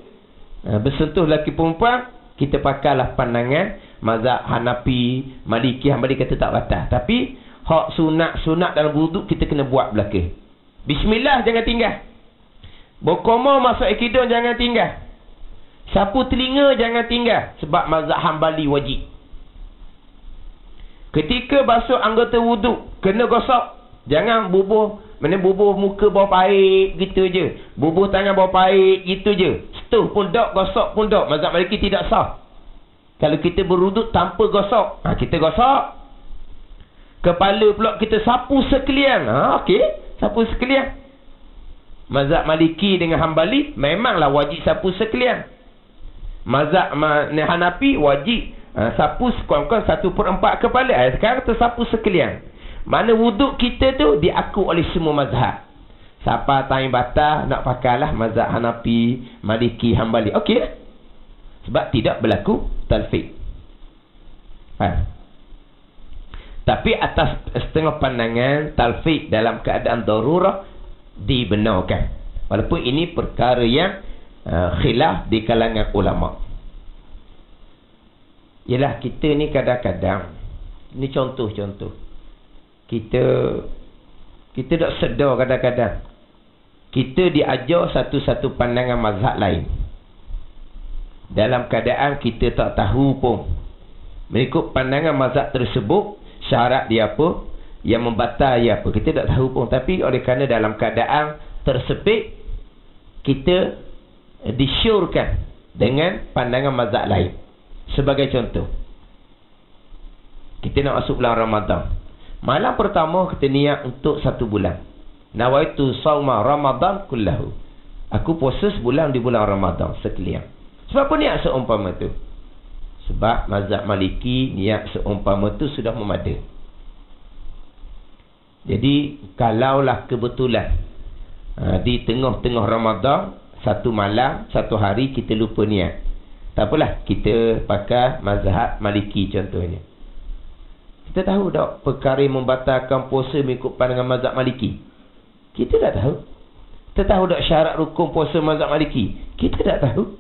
bersentuh lelaki perempuan, kita pakailah pandangan mazhab Hanafi, Maliki, Hambali kata tak batal. Tapi hak sunat-sunat dalam wuduk kita kena buat belaka. Bismillah jangan tinggal. Bokomo masuk ikidun jangan tinggal. Sapu telinga jangan tinggal. Sebab mazhab Hambali wajib. Ketika basuh anggota wuduk kena gosok. Jangan bubuh muka bau pahit gitu je. Bubuh tangan bau pahit gitu je. Setuh pun dok, gosok pun dok. Mazhab Maliki tidak sah. Kalau kita berwuduk tanpa gosok, kita gosok. Kepala pula kita sapu sekalian. Okey, sapu sekalian. Mazhab Maliki dengan Hambali memanglah wajib sapu sekalian. Mazhab Hanafi wajib sapu sekurang-kurang 1/4 kepala. Sekarang tersapu sekalian. Mana wuduk kita tu diaku oleh semua mazhab. Siapa tanya batal nak pakailah mazhab Hanafi, Maliki, Hambali. Okey lah. Sebab tidak berlaku talfiq. Tapi atas setengah pandangan talfiq dalam keadaan darurah dibenarkan. Walaupun ini perkara yang khilaf di kalangan ulama. Yalah kita ni kadang-kadang, ni contoh-contoh. Kita tak sedar kadang-kadang. Kita diajar satu-satu pandangan mazhab lain. Dalam keadaan kita tak tahu pun. Mengikut pandangan mazhab tersebut, syarat dia apa, yang membatal dia apa. Kita tak tahu pun. Tapi oleh kerana dalam keadaan tersepit, kita disyorkan dengan pandangan mazhab lain. Sebagai contoh, kita nak masuk bulan Ramadan. Malam pertama kita niat untuk 1 bulan. Nawaitu sauma Ramadan kullahu. Aku puasa sebulan di bulan Ramadan sekalian. Sebab apa niat seumpama tu? Sebab mazhab Maliki niat seumpama tu sudah memada. Jadi kalaulah kebetulan di tengah-tengah Ramadan, 1 malam, 1 hari kita lupa niat, tak apalah, kita pakai mazhab Maliki contohnya. Kita tahu tak perkara yang membatalkan puasa mengikut pandangan mazhab Maliki? Kita tak tahu. Kita tahu tak syarat rukun puasa mazhab Maliki? Kita tak tahu.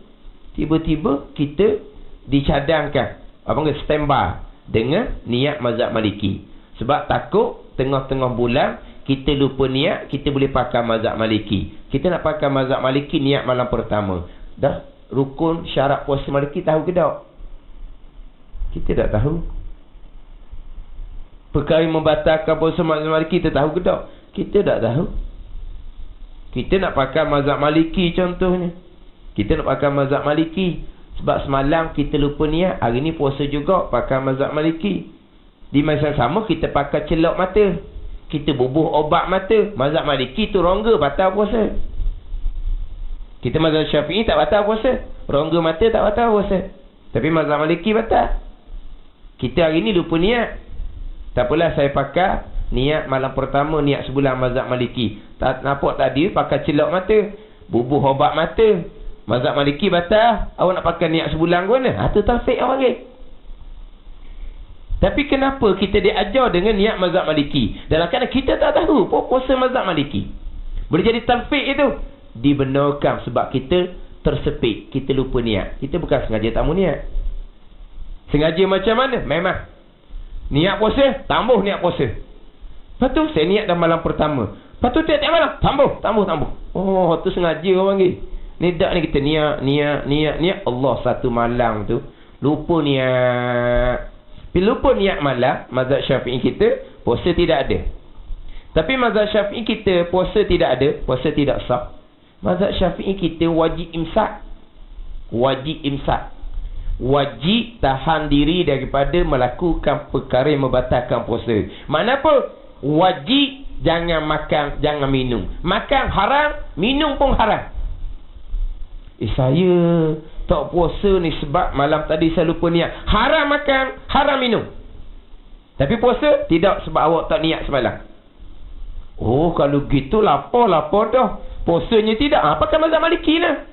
Tiba-tiba kita dicadangkan, standby dengan niat mazhab Maliki. Sebab takut tengah-tengah bulan kita lupa niat, kita boleh pakai mazhab Maliki. Kita nak pakai mazhab Maliki niat malam pertama. Dah rukun syarat puasa Maliki tahu ke tak? Kita tak tahu. Perkara yang membatalkan puasa mazhab Maliki kita tahu ke tak? Kita tak tahu. Kita nak pakai mazhab Maliki contohnya. Kita nak pakai mazhab Maliki sebab semalam kita lupa niat, hari ni puasa juga pakai mazhab Maliki. Di masa sama kita pakai celok mata, kita bubuh obat mata. Mazhab Maliki tu rongga batal puasa. Kita mazhab Syafi'i tak batal puasa. Rongga mata tak batal puasa. Tapi mazhab Maliki batal. Kita hari ni lupa niat. Tak apalah, saya pakai niat malam pertama, niat sebulan mazhab Maliki. Tak nampak tadi pakai celok mata, bubuh obat mata. Mazhab Maliki batal. Awak nak pakai niat sebulan ke mana? Itu talfiq orang panggil. Tapi kenapa kita diajar dengan niat mazhab Maliki? Dalam keadaan kita tak tahu puasa mazhab Maliki. Boleh jadi talfiq itu. dibenarkan sebab kita tersepit, kita lupa niat. Kita bukan sengaja tak mau niat. Sengaja macam mana? Memang niat puasa, tambah niat puasa. Lepas tu saya niat dah malam pertama, lepas tu tiap-tiap malam tambah. Oh, tu sengaja orang panggil. Ni tak ni kita niat Allah satu malam tu lupa niat. Bila lupa niat malam, mazhab Syafi'i kita puasa tidak ada. Tapi mazhab Syafi'i kita puasa tidak ada, puasa tidak sah. Mazhab Syafi'i kita wajib imsak. Wajib tahan diri daripada melakukan perkara yang membatalkan puasa. Mana apa? Wajib jangan makan, jangan minum. Makan haram, minum pun haram. Saya tak puasa ni sebab malam tadi saya lupa niat. Haram makan, haram minum. Tapi puasa tidak sebab awak tak niat semalam. Oh, kalau gitu lapar dah. Puasanya tidak. Pakai mazhab Maliki lah.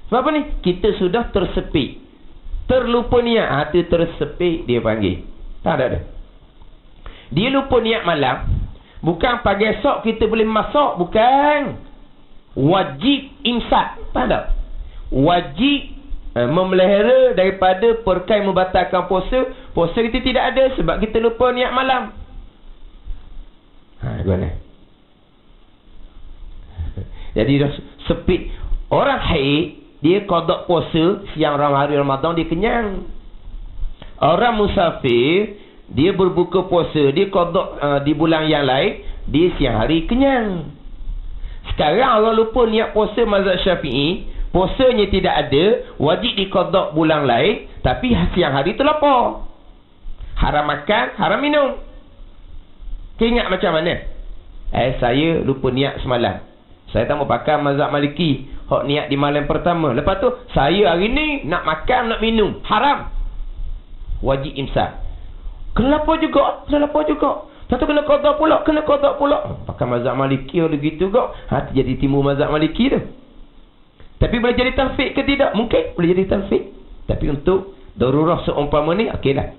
Sebab apa ni? Kita sudah tersepit, terlupa niat. Hati tersepit dia panggil. Tak ada. Dia lupa niat malam. Bukan pagi esok kita boleh masak. Bukan. Wajib imsak. Tak ada. Wajib memelihara daripada perkara yang membatalkan puasa. Puasa kita tidak ada sebab kita lupa niat malam. Gimana? Jadi dah sepit. Orang haid, dia qada puasa siang hari Ramadan, dia kenyang. Orang musafir, dia berbuka puasa, dia qada di bulan yang lain, dia siang hari kenyang. Sekarang orang lupa niat puasa mazhab Syafi'i, puasanya tidak ada, wajib diqada bulan lain, tapi siang hari tu lapar. Haram makan, haram minum. Ingat macam mana? Saya lupa niat semalam. Saya tak mau pakai mazhab Maliki, hak niat di malam pertama. Lepas tu saya hari ni nak makan, nak minum, haram. Wajib imsak. Kenapa juga? Lepas tu kena qada pula. Pakai mazhab Maliki ada gitu kok. Jadi timbul mazhab Maliki tu. Tapi boleh jadi talfiq ke tidak? Mungkin boleh jadi talfiq. Tapi untuk darurah seumpama ni, okeylah.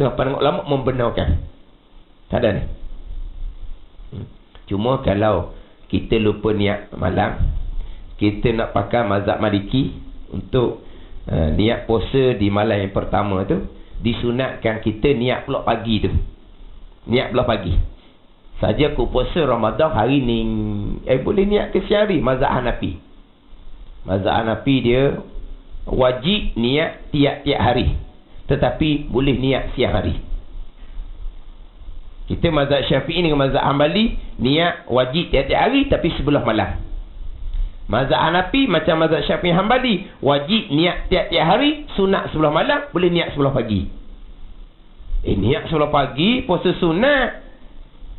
Sebab para ulama membenarkan. Tak ada ni. Cuma kalau kita lupa niat malam, kita nak pakai mazhab Maliki untuk niat puasa di malam yang pertama tu, disunatkan kita niat pula pagi tu. Niat pula pagi. Saja aku puasa Ramadan hari ni, boleh niat ke siang hari. Mazhab Hanafi. Mazhab Hanafi dia wajib niat tiap-tiap hari, tetapi boleh niat siang hari. Kita mazhab Syafi'i dengan mazhab Hanbali, niat wajib tiap-tiap hari tapi sebelah malam. Mazhab Hanafi macam mazhab Syafi'i Hanbali, wajib niat tiap-tiap hari, sunat sebelah malam, boleh niat sebelah pagi. Niat sebelah pagi puasa sunat.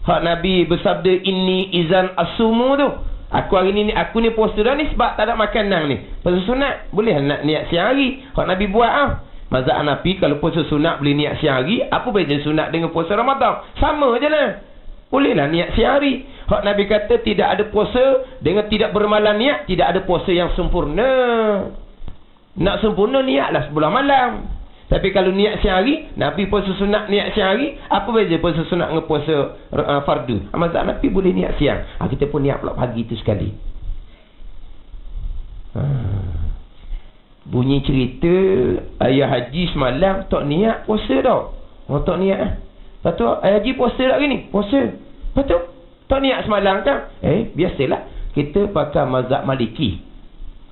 Hak Nabi bersabda inni izan asumu tu. Aku hari ni aku ni puasa dah ni sebab tak ada makanan ni. Puasa sunat boleh nak niat siang hari. Hak Nabi buat Mazhab Hanafi kalau puasa sunat boleh niat siang hari. Apa beza sunat dengan puasa Ramadan? Sama je lah. Bolehlah niat siang hari. Hak Nabi kata tidak ada puasa dengan tidak bermalam niat, tidak ada puasa yang sempurna. Nak sempurna niatlah sebelah malam. Tapi kalau niat siang hari, Nabi puasa sunat niat siang hari, apa beza puasa sunat dengan puasa fardu? Mazhab Hanafi boleh niat siang. Kita pun niat pula pagi tu sekali. Bunyi cerita ayah haji semalam tak niat puasa tau. Tak niat. Lepas tu ayah haji puasa tak gini? Puasa. Lepas tu tak niat semalam kan? Biasalah. Kita pakai mazhab Maliki.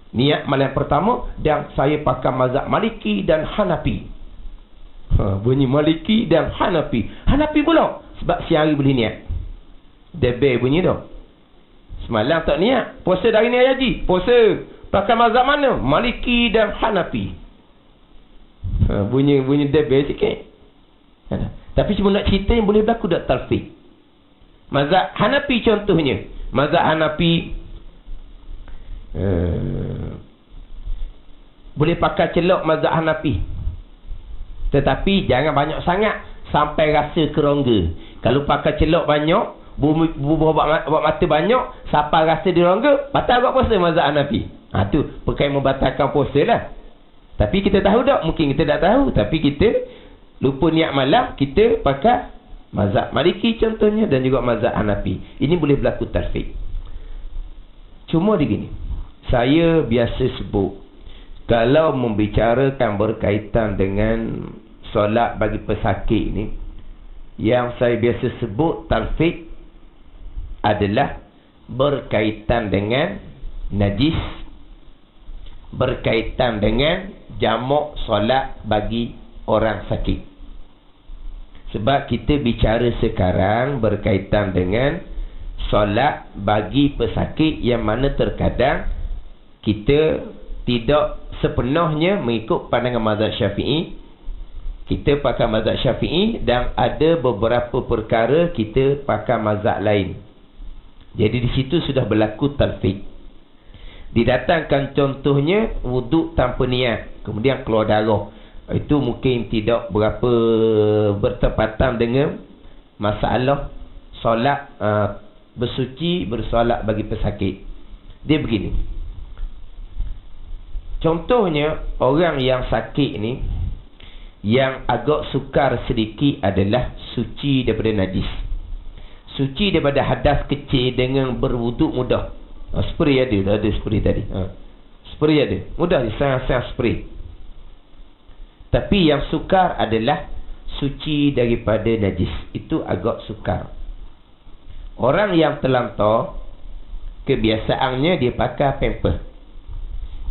Niat malam pertama dan saya pakai mazhab Maliki dan Hanafi. Bunyi Maliki dan Hanafi. Hanafi pula sebab siang hari boleh niat. Debe bunyi tu. Semalam tak niat. Puasa dari ni ayah haji. Puasa. Pakai mazhab mana? Maliki dan Hanafi. Bunyi debel sikit. Tapi cuma nak cerita yang boleh berlaku tak talfiq. Mazhab Hanafi contohnya. Mazhab Hanafi boleh pakai celok mazhab Hanafi. Tetapi jangan banyak sangat sampai rasa kerongga. Kalau pakai celok banyak, buat mata banyak, sampai rasa dirongga, batal buat puasa mazhab Hanafi. Tu perkara membatalkan puasa lah. Tapi kita tahu tak? Mungkin kita tak tahu. Tapi kita lupa niat malam, kita pakai mazhab Maliki contohnya dan juga mazhab Hanafi. Ini boleh berlaku talfiq. Cuma begini, saya biasa sebut, kalau membicarakan berkaitan dengan solat bagi pesakit ni, yang saya biasa sebut talfiq adalah berkaitan dengan najis, berkaitan dengan jamak solat bagi orang sakit. Sebab kita bicara sekarang berkaitan dengan solat bagi pesakit, yang mana terkadang kita tidak sepenuhnya mengikut pandangan mazhab Syafi'i. Kita pakai mazhab Syafi'i, dan ada beberapa perkara kita pakai mazhab lain. Jadi di situ sudah berlaku talfiq. Didatangkan contohnya wuduk tanpa niat, kemudian keluar darah. Itu mungkin tidak berapa bertepatan dengan masalah solat bersuci bersolat bagi pesakit. Dia begini, contohnya orang yang sakit ni, yang agak sukar sedikit adalah suci daripada najis, suci daripada hadas kecil dengan berwuduk mudah. Spray ada spray tadi. Spray ada, mudah disayang-sayang spray. Tapi yang sukar adalah suci daripada najis. Itu agak sukar. Orang yang terlantar, kebiasaannya dia pakai pamper.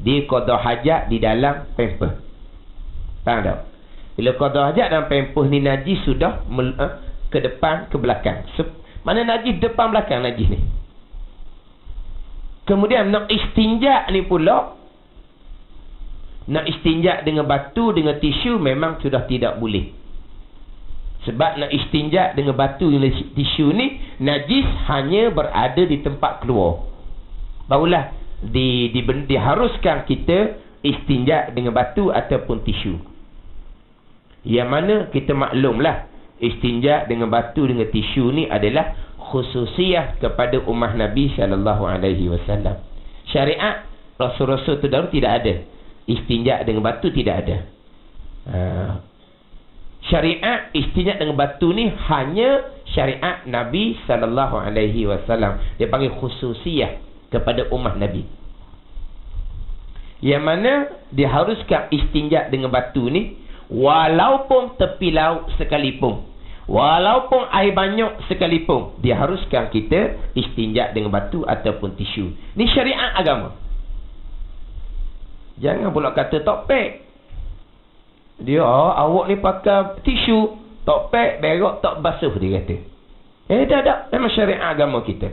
Dia qada hajat di dalam pamper. Faham tak? Bila qada hajat dalam pamper ni, najis sudah ke depan, ke belakang. Mana najis depan belakang najis ni. Kemudian nak istinja ni pula, nak istinja dengan batu, dengan tisu, memang sudah tidak boleh. Sebab nak istinja dengan batu dengan tisu ni, najis hanya berada di tempat keluar. Barulah diharuskan kita istinja dengan batu ataupun tisu. Yang mana kita maklumlah, istinja dengan batu dengan tisu ni adalah khususiyah kepada ummah Nabi SAW. Syariat Rasul-Rasul terdahulu tidak ada. Istinja dengan batu tidak ada. Syariat istinja dengan batu ni hanya syariat Nabi SAW. Dia panggil khususiyah kepada ummah Nabi. Yang mana diharuskan istinja dengan batu ni walaupun tepi laut sekalipun, walaupun air banyak sekalipun, diharuskan kita istinja dengan batu ataupun tisu. Ni syariat agama. Jangan pula kata topek. Dia awak ni pakai tisu, topek, berak, tak basuh, dia kata. Tak. Memang syariat agama kita.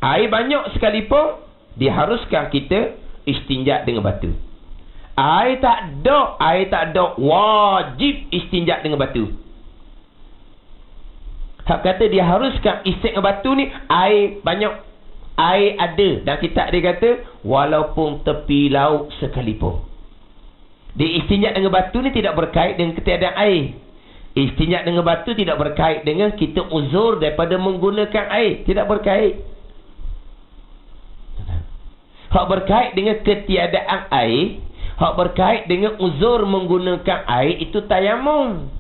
Air banyak sekalipun, diharuskan kita istinja dengan batu. Air tak ada, wajib istinja dengan batu. Hak kata dia haruskan istinja dengan batu ni, air banyak, air ada. Dan kitab dia kata, walaupun tepi laut sekalipun. Dia istinja dengan batu ni tidak berkait dengan ketiadaan air. Istinja dengan batu tidak berkait dengan kita uzur daripada menggunakan air. Tidak berkait. Hak berkait dengan ketiadaan air, hak berkait dengan uzur menggunakan air, itu tayamum.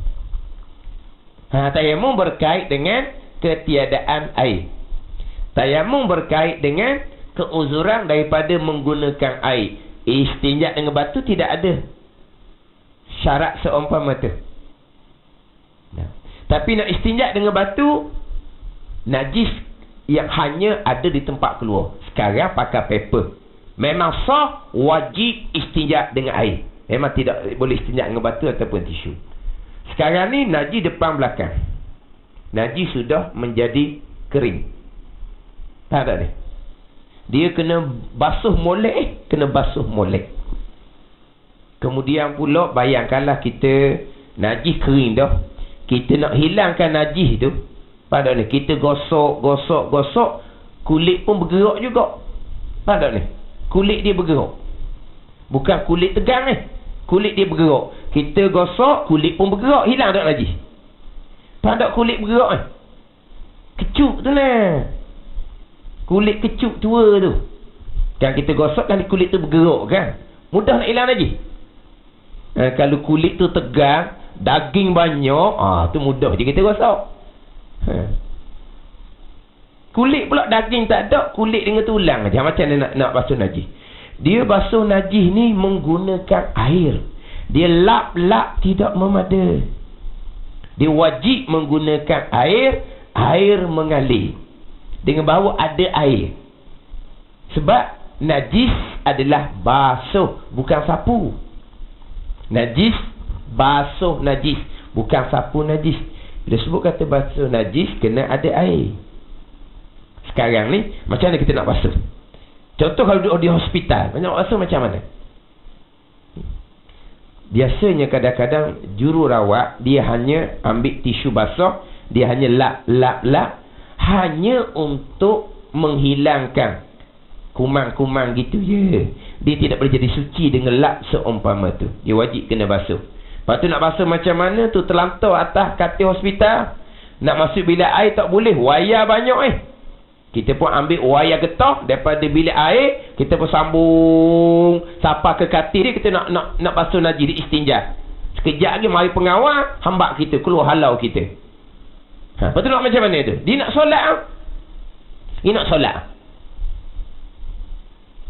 Tayamum berkait dengan ketiadaan air. Tayamum berkait dengan keuzuran daripada menggunakan air. Istinja dengan batu tidak ada syarat seumpama tu. Tapi nak istinja dengan batu, najis yang hanya ada di tempat keluar. Sekarang pakai paper, memang sah, wajib istinja dengan air. Memang tidak boleh istinja dengan batu ataupun tisu. Sekarang ni najis depan belakang, najis sudah menjadi kering. Tak ada ni. Dia kena basuh molek, kena basuh molek. Kemudian pula bayangkanlah kita najis kering dah, kita nak hilangkan najis tu, pada ni kita gosok, kulit pun bergerak juga. Pada ni kulit dia bergerak, bukan kulit tegang ni, kulit dia bergerak. Kita gosok, kulit pun bergerak, hilang tak najis. Pada kulit bergerak ni, kecut tu lah, kulit kecut tua tu kan, kita gosok kan kulit tu bergerak kan, mudah nak hilang najis. Kalau kulit tu tegang, daging banyak, tu mudah je kita gosok. Kulit pula daging tak ada, kulit dengan tulang aja. Macam dia nak basuh najis. Dia basuh najis ni menggunakan air. Dia lap-lap tidak memada. Dia wajib menggunakan air mengalir. Dengan bahawa ada air. Sebab najis adalah basuh, bukan sapu. Najis, basuh najis, bukan sapu najis. Bila sebut kata basuh najis, kena ada air. Sekarang ni, macam mana kita nak basuh? Contoh kalau duduk di hospital, nak basuh macam mana? Biasanya kadang-kadang jururawat, dia hanya ambil tisu basah, dia hanya lap, hanya untuk menghilangkan kumang-kumang gitu je. Dia tidak boleh jadi suci dengan lap seumpama tu. Dia wajib kena basuh. Lepas tu nak basuh macam mana tu, terlantar atas katil hospital. Nak masuk bilik air tak boleh, wayar banyak Kita pun ambil wayar getah daripada bilik air, kita pun sambung sampai ke katil dia, kita nak basuh najis, dia istinja. Sekejap lagi mari pengawal, hambak kita, keluar halau kita. Lepas tu nak macam mana tu? Dia nak solat. Dia nak solat.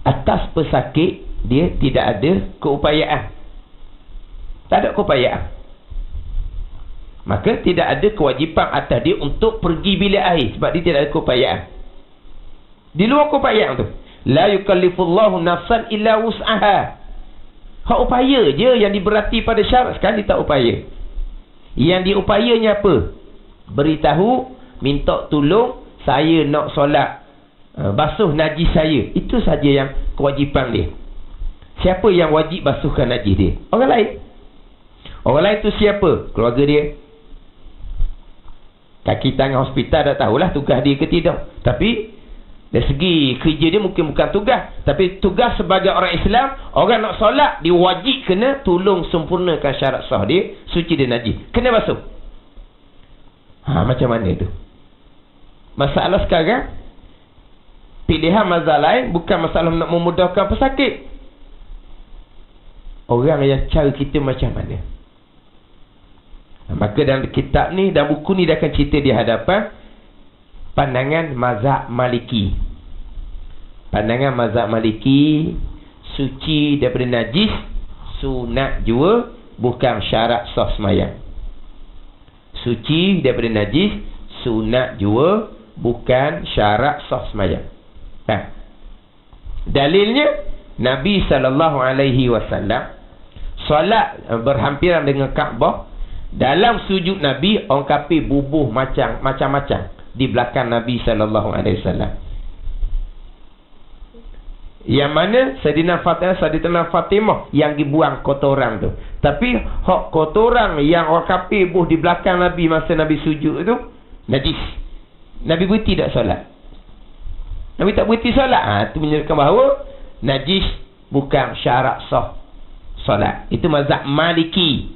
Atas pesakit, dia tidak ada keupayaan. Tak ada keupayaan. Maka tidak ada kewajipan atas dia untuk pergi bilik air, sebab dia tidak ada keupayaan. Di luar keupayaan tu, la yukallifullahu nafsan illa wus'aha. Hak upaya je yang diberati pada syarat. Sekali tak upaya. Yang diupayanya apa? Beritahu, minta tolong, saya nak solat, basuh najis saya. Itu saja yang kewajipan dia. Siapa yang wajib basuhkan najis dia? Orang lain. Orang lain tu siapa? Keluarga dia. Kaki tangan hospital dah tahulah tugas dia ke tidak. Tapi dari segi kerja dia mungkin bukan tugas, tapi tugas sebagai orang Islam, orang nak solat, dia wajib kena tolong sempurnakan syarat sah dia, suci dia najis. Kena basuh. Macam mana tu? Masalah sekarang, pilihan mazhab lain bukan masalah nak memudahkan pesakit. Orang yang cara kita macam mana? Maka dalam kitab ni, dalam buku ni dia akan cerita di hadapan pandangan mazhab Maliki. Pandangan mazhab Maliki, suci daripada najis, sunat jua, bukan syarat sah sembahyang. Suci daripada najis, sunat jua, bukan syarat sah sembahyang. Dalilnya, Nabi SAW solat berhampiran dengan Kaabah. Dalam sujud Nabi, orang kafir bubuh macam-macam di belakang Nabi SAW. Yang mana Sayyidina Fatimah yang dibuang kotoran tu. Tapi hak kotoran yang orang kafir bubuh di belakang Nabi masa Nabi sujud tu, najis. Nabi berhenti tak solat? Nabi tak berhenti solat. Itu menunjukkan bahawa najis bukan syarat sah solat. Itu mazhab Maliki.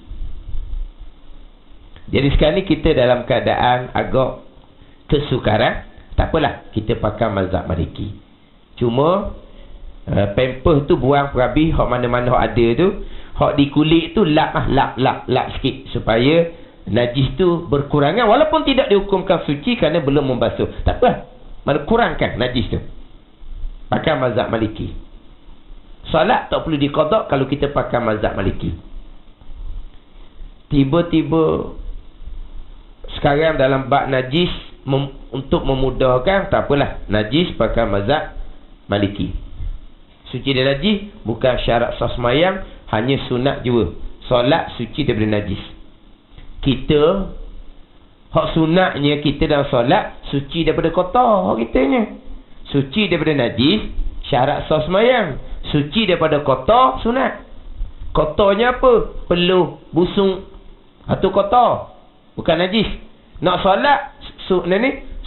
Jadi sekarang ni kita dalam keadaan agak kesukaran. Tak apalah, kita pakai mazhab Maliki. Cuma pampers tu buang perabi, hak mana-mana hak ada tu, hak di kulit tu lap sikit supaya najis tu berkurangan, walaupun tidak dihukumkan suci kerana belum membasuh. Tak apa, mana kurangkan najis tu. Pakai mazhab Maliki. Solat tak perlu diqada kalau kita pakai mazhab Maliki. Tiba-tiba sekarang dalam bab najis, untuk memudahkan, tak apalah, najis pakai mazhab Maliki. Suci dan najis bukan syarat sah sembahyang, hanya sunat jua. Solat suci daripada najis. Kita hak sunatnya kita dalam solat suci daripada kotor, hak kitanya. Suci daripada najis syarat sah sembahyang. Suci daripada kotor sunat. Kotornya apa? Peluh, busung, atau kotor, bukan najis. Nak solat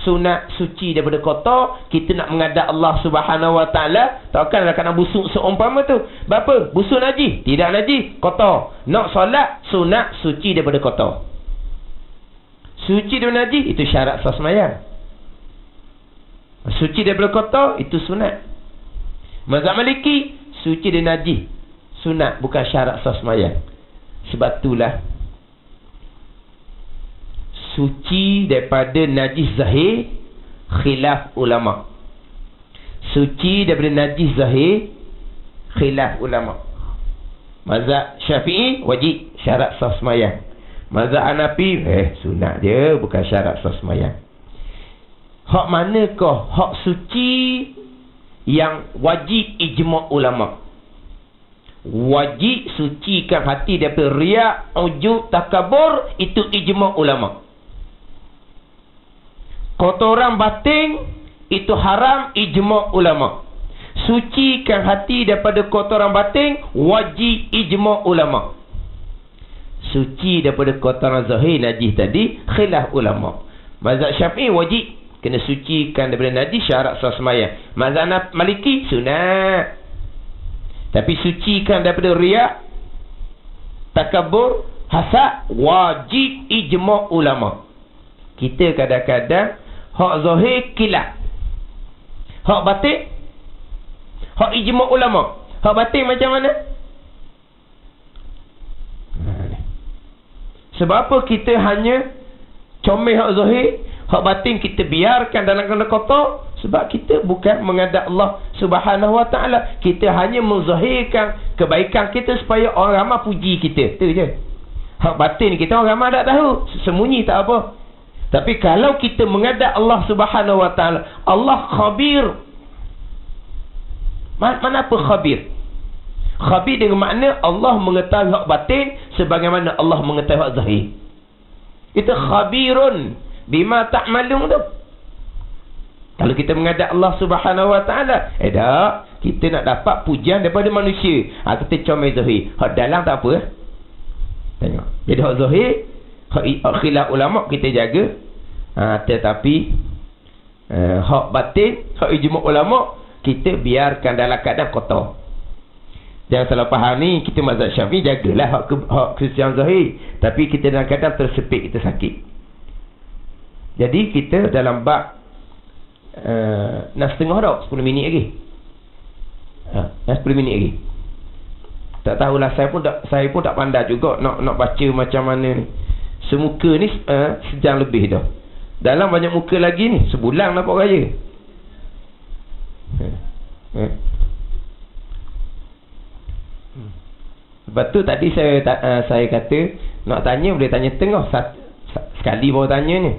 sunat suci daripada kotor. Kita nak menghadap Allah Subhanahu Wa Taala, takkanlah kena busuk seumpama tu. Berapa? Busuk najis? Tidak najis, kotor. Nak solat sunat suci daripada kotor. Suci daripada najis itu syarat sah sembahyang. Suci daripada kotor itu sunat. Mazhab Maliki, suci dan najis sunat, bukan syarat sah sembahyang. Sebab itulah suci daripada najis zahir khilaf ulama. Suci daripada najis zahir, khilaf ulama. Mazhab Syafi'i wajib, syarat sah sembahyang. Mazhab Hanafi sunat dia, bukan syarat sah sembahyang. Hak manakah hak suci yang wajib ijma' ulama? Wajib sucikan hati daripada riak, ujub, takabur, itu ijma' ulama. Kotoran batin itu haram, ijma' ulama. Sucikan hati daripada kotoran batin, wajib ijma' ulama. Suci daripada kotoran zahir najis tadi, khilaf ulama. Mazhab Syafi'i wajib, kena sucikan daripada najis, syarat sah sembahyang. Mazhab Maliki sunat. Tapi sucikan daripada riak, takabur, hasad, wajib ijma' ulama. Kita kadang-kadang hak zahir kilap, hak batin, hak ijma' ulama. Hak batin macam mana? Sebab apa kita hanya comel hak zahir, hak batin kita biarkan dalam kena kotor? Sebab kita bukan menghadap Allah Subhanahu Wa Taala. Kita hanya menzahirkan kebaikan kita supaya orang ramai puji kita. Itu je. Hak batin kita orang ramai tak tahu, sembunyi tak apa. Tapi kalau kita menghadap Allah Subhanahu Wa Taala, Allah khabir. Mana apa khabir? Khabir dengan makna Allah mengetahui hak batin sebagaimana Allah mengetahui hak zahir. Itu khabirun bima ta'malun tu. Kalau kita menghadap Allah Subhanahu Wa Taala, tak, kita nak dapat pujian daripada manusia. Kita comel zahir. Hak dalam tak apa. Tengok. Jadi hak zahir, hak khilaf ulama kita jaga. Tetapi hak batin, hak ijma' ulama, kita biarkan dalam keadaan kotor. Jangan salah faham ni, kita mazhab Syafi'i jagalah hak kesucian zahir, tapi kita dalam keadaan tersepit, kita sakit. Jadi kita dalam bab nak setengah dah, 10 minit lagi. 10 minit lagi. Tak tahulah, saya pun tak pandai juga nak baca macam mana ni. Semuka ni sejam lebih dah. Dalam banyak muka lagi ni, sebulan nampak raya. Lepas tu tadi saya kata nak tanya, boleh tanya tengah sekali baru tanya ni.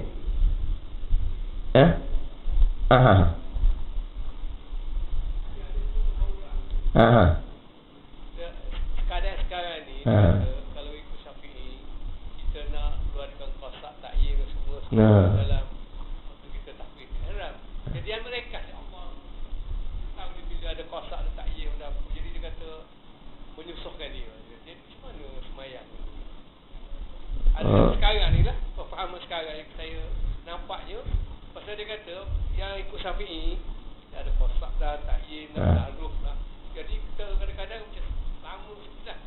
Sekarang ni kalau ikut Syafi'i, kita nak keluarkan qasak takyir semua dalam waktu kita takbir ihram. Jadi yang mereka Allah tahu bila ada qasak dan takyir dah, jadi dia kata menyusahkan dia. Jadi macam mana sembahyang? Ada sekarang ni lah, pemahaman sekarang yang saya nampaknya, pasal dia kata yang ikut Syafi'i dia ada qasak dah, takyir dah, ta'aruf dah. Jadi kita kadang-kadang macam lama sikit lah.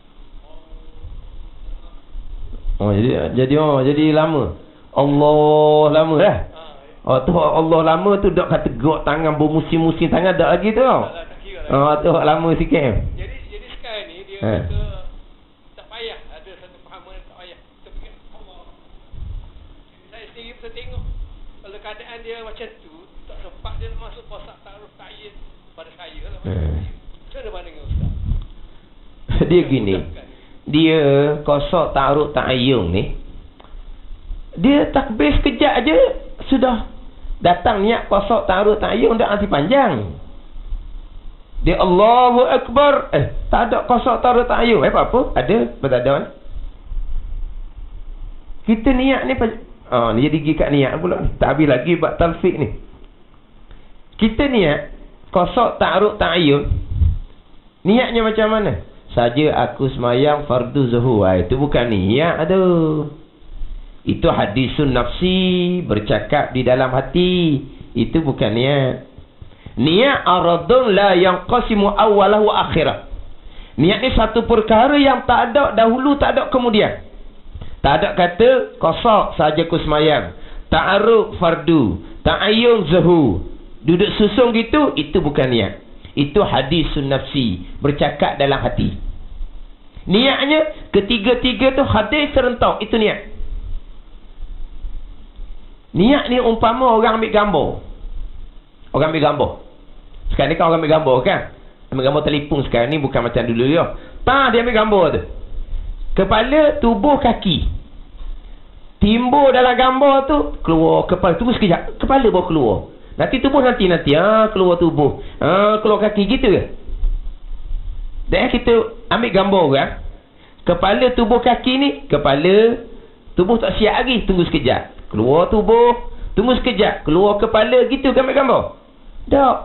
Jadi lama. Allah lama dah. Tu Allah lama tu dak kata gerak tangan bermusim-musim tangan dak lagi tu. Tu lama sikit. Jadi sekarang ni dia kata tak payah, ada satu pahaman tak payah. Kita fikir Allah. Saya sendiri pun tengok kalau keadaan dia macam tu, tak sempat dia masuk qasak ta'aruf ta'yin pada saya lah. Macam mana dengan ustaz? Dia gini. Dia qasak ta'aruf ta'yin ni, dia takbir sekejap aja sudah datang niat qasak ta'aruf ta'yin, dah anti panjang. Dia Allahu Akbar, tak ada qasak ta'aruf ta'yin. Apa-apa? Ada berdadan. Kita niat ni ni jadi gigi kat niat pula ni. Tak habis lagi buat talfiq ni. Kita niat qasak ta'aruf ta'yin, niatnya macam mana? Saja aku semayang fardu zuhur. Itu bukan niat. Aduh. Itu hadisun nafsi, bercakap di dalam hati. Itu bukan niat. Niat aradun la yanqasimu awwalah wa akhirah. Niat ni satu perkara yang tak ada dahulu, tak ada kemudian. Tak ada kata qasak saja aku semayang, ta'aruf fardu, ta'ayyun zuhur, duduk susung gitu. Itu bukan niat. Itu hadisun nafsi, bercakap dalam hati. Niatnya ketiga-tiga tu hadis serentak. Itu niat. Niat ni umpama orang ambil gambar. Orang ambil gambar. Sekarang ni kan orang ambil gambar kan. Ambil gambar telefon sekarang ni bukan macam dulu ya. Dia ambil gambar tu. Kepala, tubuh, kaki. Timbul dalam gambar tu, keluar kepala. Tunggu sekejap. Kepala baru keluar. Nanti tubuh nanti. Keluar tubuh. Keluar kaki gitu ke? Dan kita ambil gambar orang. Kepala, tubuh, kaki ni. Kepala, tubuh tak siap lagi. Tunggu sekejap. Keluar tubuh. Tunggu sekejap. Keluar kepala. Gitu kan ambil gambar? Tak.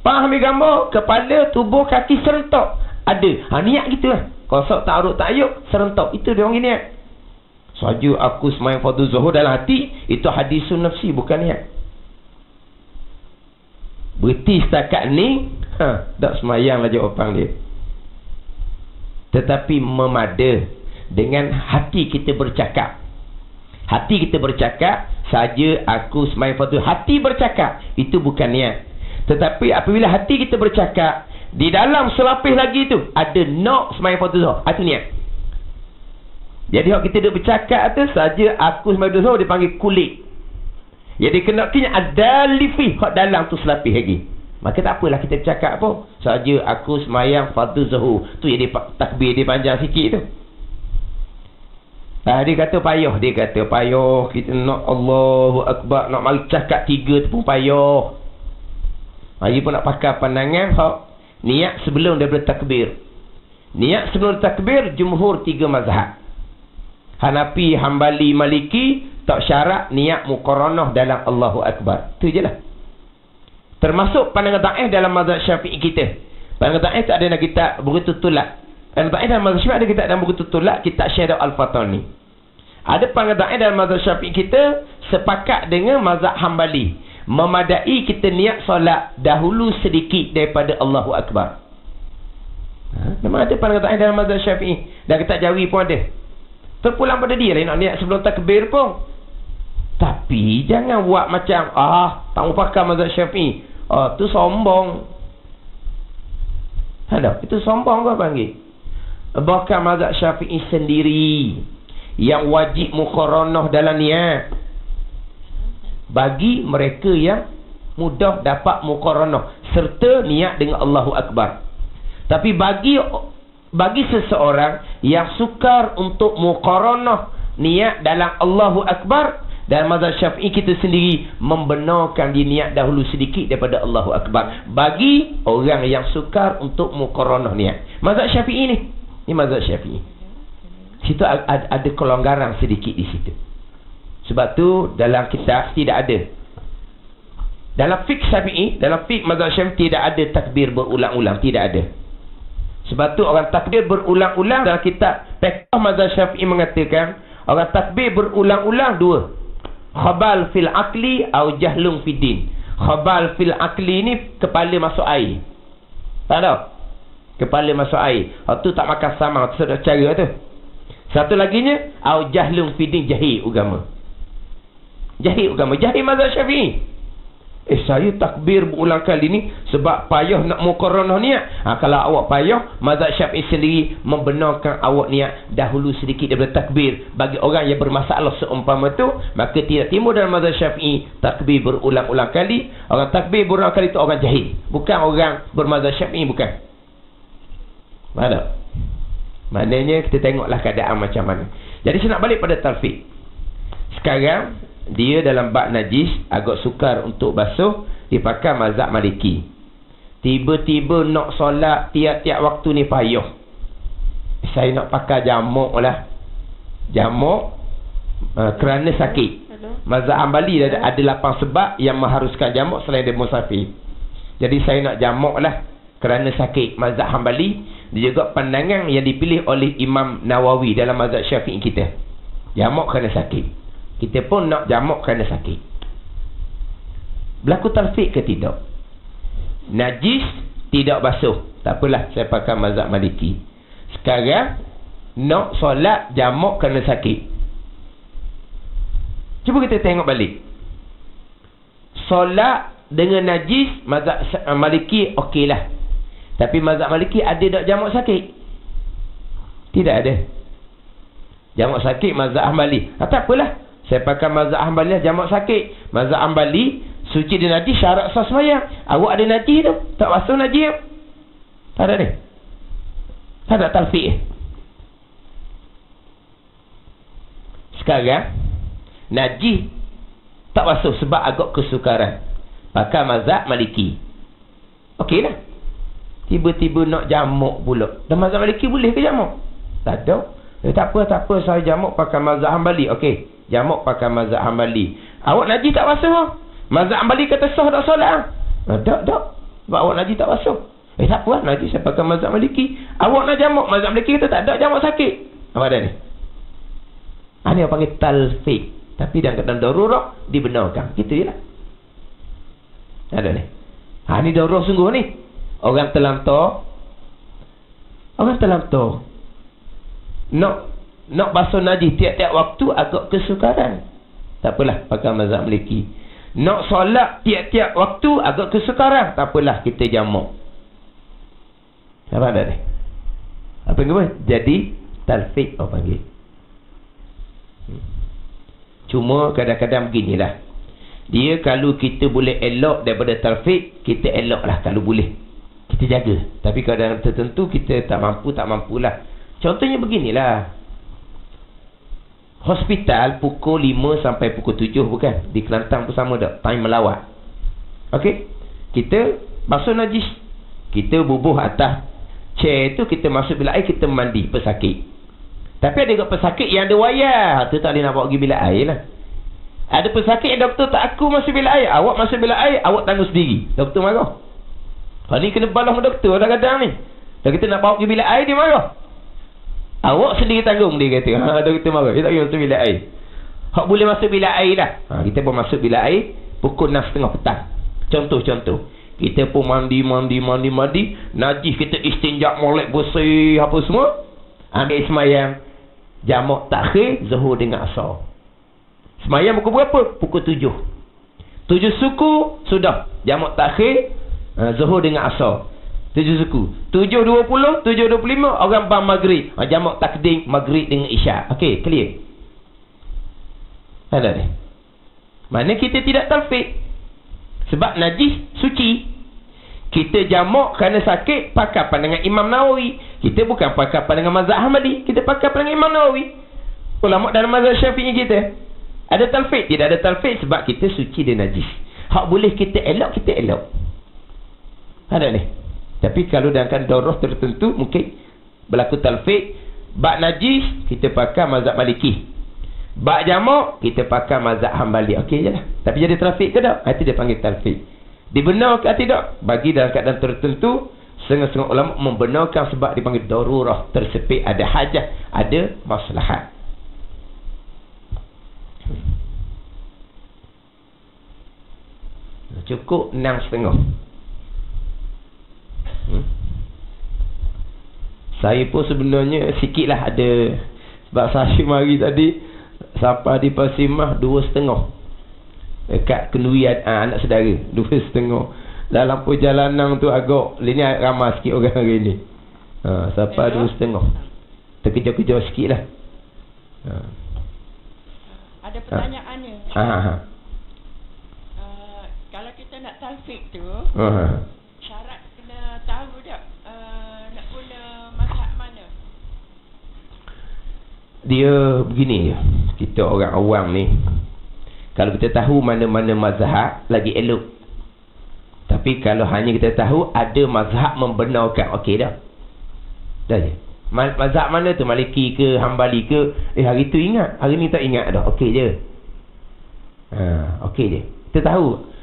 Ambil gambar. Kepala, tubuh, kaki serentak. Ada. Niat gitu lah. Kalau tak urut tak ayuk, serentak. Itu dia orang niat. Saja aku semayang fardu zuhur dalam hati, itu hadisun nafsi, bukan niat. Berhenti setakat ni, tak semayang lah jawapan dia. Tetapi memada dengan hati kita bercakap. Hati kita bercakap, saja aku semayang fardu. Hati bercakap, itu bukan niat. Tetapi apabila hati kita bercakap, di dalam selapis lagi tu ada nak semayang fardu zuhur, itu niat. Jadi kalau kita duduk bercakap tu, saja aku semayang fardu zuhur, dipanggil kulit. Jadi kena ada lifi hak dalam tu selapis lagi. Maka tak apalah kita bercakap apa. Saja aku semayang fardu zuhur. Tu jadi takbir dia panjang sikit tu. Dia kata payah. Kita nak Allahu Akbar, nak mari cakap 3 tu pun payah. Hari pun nak pakai pandangan hak niat sebelum daripada takbir. Niat sebelum takbir, jumhur 3 mazhab. Hanafi, Hambali, Maliki tak syarat niat muqaranah dalam Allahu Akbar. Itu je lah. Termasuk pandangan da'i dalam mazhab Syafi'i kita. Pandangan da'i tak ada dalam kitab buku tutulak. Pandangan da'i dalam mazhab Syafi'i ada kitab dalam buku tutulak, kitab Syekh Al-Fatani. Ada pandangan da'i dalam mazhab Syafi'i kita sepakat dengan mazhab Hambali. Memadai kita niat solat dahulu sedikit daripada Allahu Akbar. Memang ada pandangan da'i dalam mazhab Syafi'i. Dan kitab Jawi pun ada. Terpulang pada dia lah nak niat sebelum takbir pun. Tapi jangan buat macam tak mau pakai mazhab Syafi'i. Tu sombong. Itu sombong kau panggil. Bahkan mazhab Syafi'i sendiri yang wajib muqaranah dalam niat bagi mereka yang mudah dapat muqaranah serta niat dengan Allahu Akbar. Tapi bagi seseorang yang sukar untuk muqaranah niat dalam Allahu Akbar, dan mazhab Syafi'i kita sendiri membenarkan dia niat dahulu sedikit daripada Allahu Akbar bagi orang yang sukar untuk muqaranah niat. Mazhab Syafi'i ni mazhab Syafi'i. Situ ada kelonggaran sedikit di situ. Sebab tu dalam kitab tidak ada. Dalam fiqh Syafi'i, dalam fiqh mazhab Syafi'i tidak ada takbir berulang-ulang, tidak ada. Sebab tu orang takbir berulang-ulang dalam kitab fiqh mazhab Syafi'i mengatakan orang takbir berulang-ulang 2. Khabal fil akli atau jahlung fid din. Khabal fil akli ni kepala masuk air. Tak tahu? Kepala masuk air. Tu tak makan sama, tu sudah cara tu. Satu laginya au jahlung fid din, jahil agama. Jahil agama, jahil mazhab Syafi'i. Saya takbir berulang kali ni sebab payah nak muqaranah niat. Kalau awak payah, mazhab Syafi'i sendiri membenarkan awak niat dahulu sedikit daripada takbir. Bagi orang yang bermasalah seumpama tu, maka tidak timbul dalam mazhab Syafi'i takbir berulang-ulang kali. Orang takbir berulang kali tu orang jahil, bukan orang bermazhab Syafi'i, bukan. Mana? Maknanya kita tengoklah keadaan macam mana. Jadi saya nak balik pada talfiq. Sekarang dia dalam bab najis agak sukar untuk basuh, dipakai mazhab Maliki. Tiba-tiba nak solat tiap-tiap waktu ni payah. Saya nak pakai jamuk lah. Jamuk kerana sakit. Mazhab Hambali ada 8 sebab yang mengharuskan jamuk selain dia musafir. Jadi saya nak jamuk lah kerana sakit. Mazhab Hambali dia juga pandangan yang dipilih oleh Imam Nawawi dalam mazhab Syafi'i kita. Jamuk kerana sakit. Kita pun nak jamuk kerana sakit. Berlaku talfiq ke tidak? Najis tidak basuh, tak apalah, saya pakai mazhab Maliki. Sekarang nak solat jamuk kerana sakit. Cuba kita tengok balik. Solat dengan najis mazhab Maliki okeylah. Tapi mazhab Maliki ada tak jamuk sakit? Tidak ada. Jamuk sakit mazhab Hambali. Tak apalah, saya pakai mazhab Hambali lah, jamuk sakit. Mazhab Hambali Suci dia najis, syarat sah sembahyang. Awak ada najis tu, tak basuh najis. Tak ada ni. Tak ada talfiq. Sekarang najis tak basuh sebab agak kesukaran. Pakai mazhab Maliki. Okeylah. Tiba-tiba nak jamuk pula. Dan mazhab Maliki boleh ke jamuk? Tak ada. Tak apa, saya jamuk pakai mazhab Hambali. Okey, jamuk pakai mazhab Hambali. Awak najis tak basuh? Mazhab Hambali kata sah tak solat? Tak. Sebab awak najis tak basuh. Tak apa, najis saya pakai mazhab Maliki. Awak nak jamuk, mazhab Maliki kata tak ada, jamuk sakit. Apa ada ni? Ini yang panggil talfiq. Tapi dalam keadaan darurat dibenarkan. Gitu je lah. Ada ni. Ini darurat sungguh ni. Orang terlantar. Nak basuh najis tiap-tiap waktu agak kesukaran. Tak apalah, pakai mazhab Maliki. Nak solat tiap-tiap waktu agak kesukaran. Tak apalah, kita jamuk. Apa ada ni? Apa yang apa? Jadi talfiq orang panggil. Cuma kadang-kadang beginilah. Dia kalau kita boleh elok daripada talfiq, kita elok lah kalau boleh. Kita jaga. Tapi kadang tertentu kita tak mampulah. Contohnya beginilah. Hospital pukul 5 sampai pukul 7 bukan? Di Kelantan pun sama tak? Time melawat. Okey? Kita basuh najis. Kita bubuh atas chair tu, kita masuk bilik air, kita mandi pesakit. Tapi ada juga pesakit yang ada wayar. Tu tak boleh nak bawa pergi bilik air lah. Ada pesakit yang doktor tak aku masuk bilik air. Awak masuk bilik air, awak tanggung sendiri. Doktor marah. Ni kena balas dengan doktor kadang-kadang ni. Dan kita nak bawa pergi bilik air, dia marah. Awak sendiri tanggung, dia kata. Doktor marah. Dia tak boleh masuk bilik air. Hak boleh masuk bilik air dah. Kita pun masuk bilik air pukul 6.30 petang. Contoh. Kita pun mandi. Najis kita istinjak, molek bersih, apa semua. Ambil semayang. Jamak takhir, zuhur dengan asar. Semayang pukul berapa? Pukul 7. 7 suku, sudah. Jamak takhir, zuhur dengan asar. 7 suku. 7.20, 7.25, orang bang maghrib. Jamak takdim, maghrib dengan isyak. Okey, clear. Ada ni. Mana kita tidak talfiq. Sebab najis suci. Kita jamak kerana sakit, pakai pandangan Imam Nawawi. Kita bukan pakai pandangan mazhab Hambali. Kita pakai pandangan Imam Nawawi. Ulama dalam mazhab Syafi'i kita. Ada talfiq? Tidak ada talfiq sebab kita suci dan najis. Hak boleh kita elok, kita elok. Ada ni. Tapi kalau dalam daurah tertentu, mungkin berlaku talfiq. Bak najis, kita pakai mazhab Maliki. Bak jamak, kita pakai mazhab Hambali. Okey je lah. Tapi jadi talfiq ke tak? Itu dia panggil talfiq. Dibenarkan tidak? Bagi dalam keadaan tertentu, setengah-setengah ulama membenarkan sebab dipanggil darurah, tersepit, ada hajat, ada maslahat. Cukup 6.30. Saya pun sebenarnya sikitlah ada. Sebab saya mari tadi sampai di Pasimah 2.30. Dekat Kenduri anak saudara 2.30. Dalam perjalanan tu agak ini ramai sikit orang hari ni. Sampai 2.30. Terkejar-kejar sikit lah. Ada pertanyaan ni. Kalau kita nak talfiq tu, syarat kena tahu tak nak guna mazhab mana? Dia begini je. Kita orang awam ni, kalau kita tahu mana-mana mazhab, lagi elok. Tapi kalau hanya kita tahu ada mazhab membenarkan, okey dah. Dah je. Mazhab mana tu? Maliki ke, Hambali ke? Hari tu ingat, hari ni tak ingat dah. Okey je. Okey je. Kita tahu.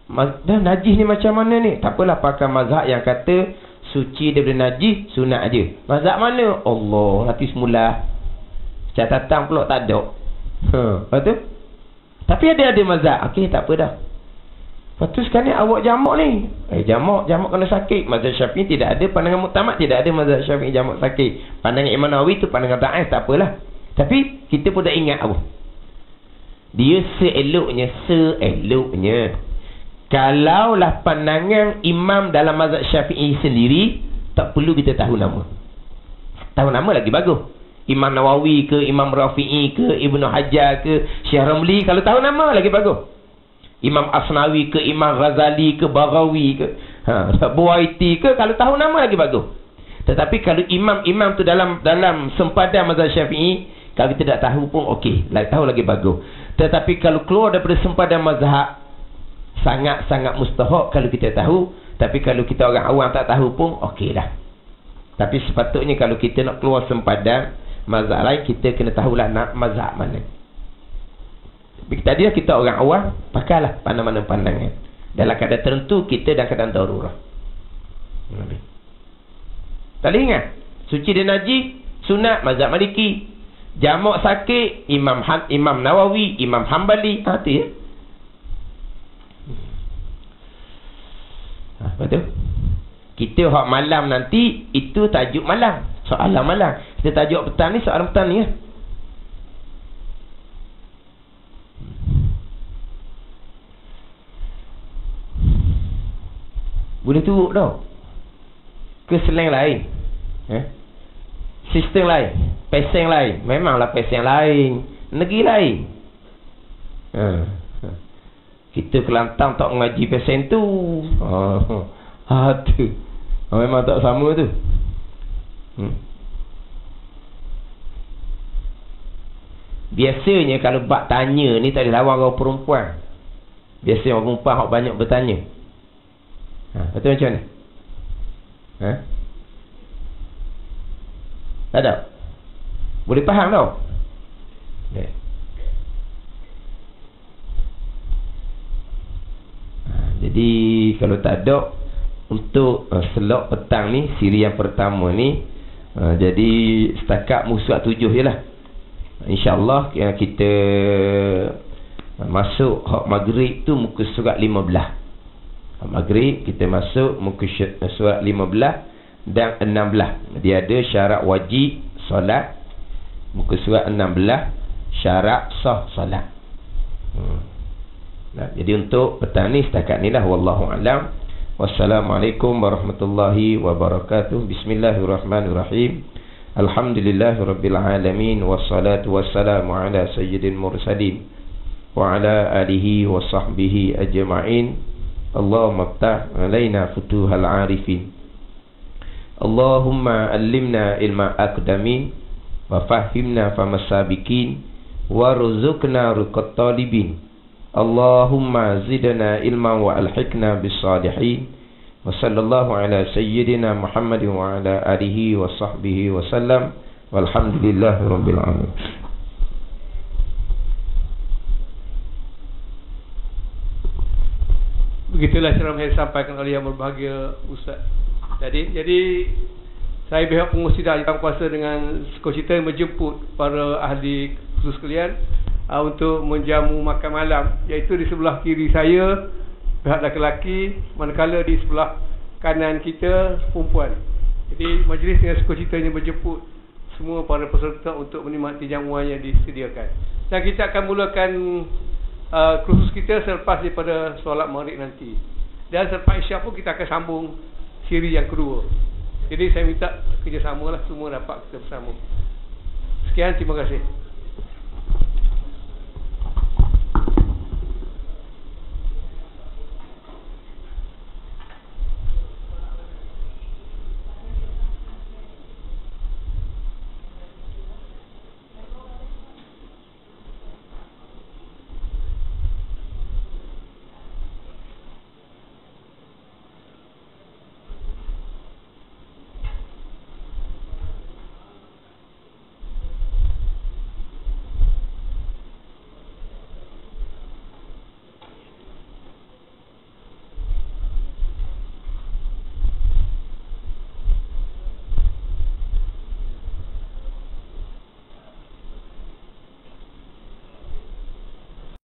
Dah najis ni macam mana ni? Tak apalah, pakai mazhab yang kata suci daripada najis, sunat je. Mazhab mana? Allah, hati semula. Catatan pula tak ada. Lepas tu? Tapi ada mazhab. Okey, tak apa dah. Lepas tu sekarang ni awak jamak ni. Jamak kena sakit. Mazhab Syafi'i tidak ada. Pandangan muktamad tidak ada mazhab Syafi'i jamak sakit. Pandangan Imam Nawawi tu pandangan da'if, tak apalah. Tapi kita pun dah ingat apa? Dia seeloknya. Kalaulah pandangan imam dalam mazhab Syafi'i sendiri, tak perlu kita tahu nama. Tahu nama lagi bagus. Imam Nawawi ke, Imam Rafi'i ke, Ibnu Hajar ke, Syekh Ramli, kalau tahu nama lagi bagus. Imam Asnawi ke, Imam Ghazali ke, Baghawi ke, Buaiti ke, kalau tahu nama lagi bagus. Tetapi kalau imam-imam tu dalam sempadan mazhab Syafi'i, kalau kita tak tahu pun okey, tahu lagi bagus. Tetapi kalau keluar daripada sempadan mazhab, sangat-sangat mustahak kalau kita tahu. Tapi kalau kita orang awam tak tahu pun okey dah. Tapi sepatutnya kalau kita nak keluar sempadan mazhab lain, kita kena tahulah nak mazhab mana. Tadi kita orang awam, pakailah mana-mana pandangan. Dalam keadaan tertentu, kita dalam keadaan darurah. Tak boleh ingat? Suci dan najis, sunat mazhab Maliki. Jamak sakit, Imam Nawawi, Imam Hanbali. Tu ya. Apa tu? Kita hak malam nanti, itu tajuk malam. Soalan malam. Kita tajuk petang ni, soalan petang ni ya. Boleh turut tau. Ke slang lain, sistem lain, pesen lain. Memanglah pesen lain, negeri lain. Kita Kelantan tak mengaji pesen tu. Tu memang tak sama tu. Biasanya kalau bak tanya ni tak ada lawan orang perempuan. Biasanya orang perempuan hak banyak bertanya. Betul macam mana? Tak ada? Boleh faham tau? Jadi kalau tak ada, untuk slot petang ni, siri yang pertama ni, jadi setakat musuh 7 je lah. InsyaAllah kita masuk hak maghrib tu muka surat 15. Maghrib kita masuk muka surat 15 dan 16. Dia ada syarat wajib solat, muka surat 16, syarat sah solat. Jadi untuk petang ni setakat ni lah. Wallahu a'lam. Wassalamualaikum warahmatullahi wabarakatuh. Bismillahirrahmanirrahim. Alhamdulillahirabbil alamin, wassalatu wassalamu ala sayyidil mursalin wa ala alihi wa sahbihi ajma'in. Allahumma ftah alaina futuhal arifin. Allahumma allimna ilma aqdamin wa fahimna famasabikin warzuqna ruqat talibin. Allahumma zidna ilman wa alhiqna bis salihin. Wa sallallahu ala sayyidina Muhammadin wa ala alihi wa sahbihi wa sallam. Walhamdulillahi rabbil alamin. Begitulah ceramah yang disampaikan oleh yang berbahagia Ustaz. Jadi saya pihak pengurusi Jawatan Kuasa dengan sukarcita menjemput para ahli khusus sekalian untuk menjamu makan malam, iaitu di sebelah kiri saya pihak lelaki, manakala di sebelah kanan kita perempuan. Jadi majlis dengan sukarcitanya menjemput semua para peserta untuk menikmati jamuan yang disediakan. Dan kita akan mulakan kursus kita selepas daripada solat maghrib nanti. Dan selepas isyak pun kita akan sambung siri yang kedua. Jadi saya minta kerjasamalah, semua dapat kita bersama. Sekian, terima kasih.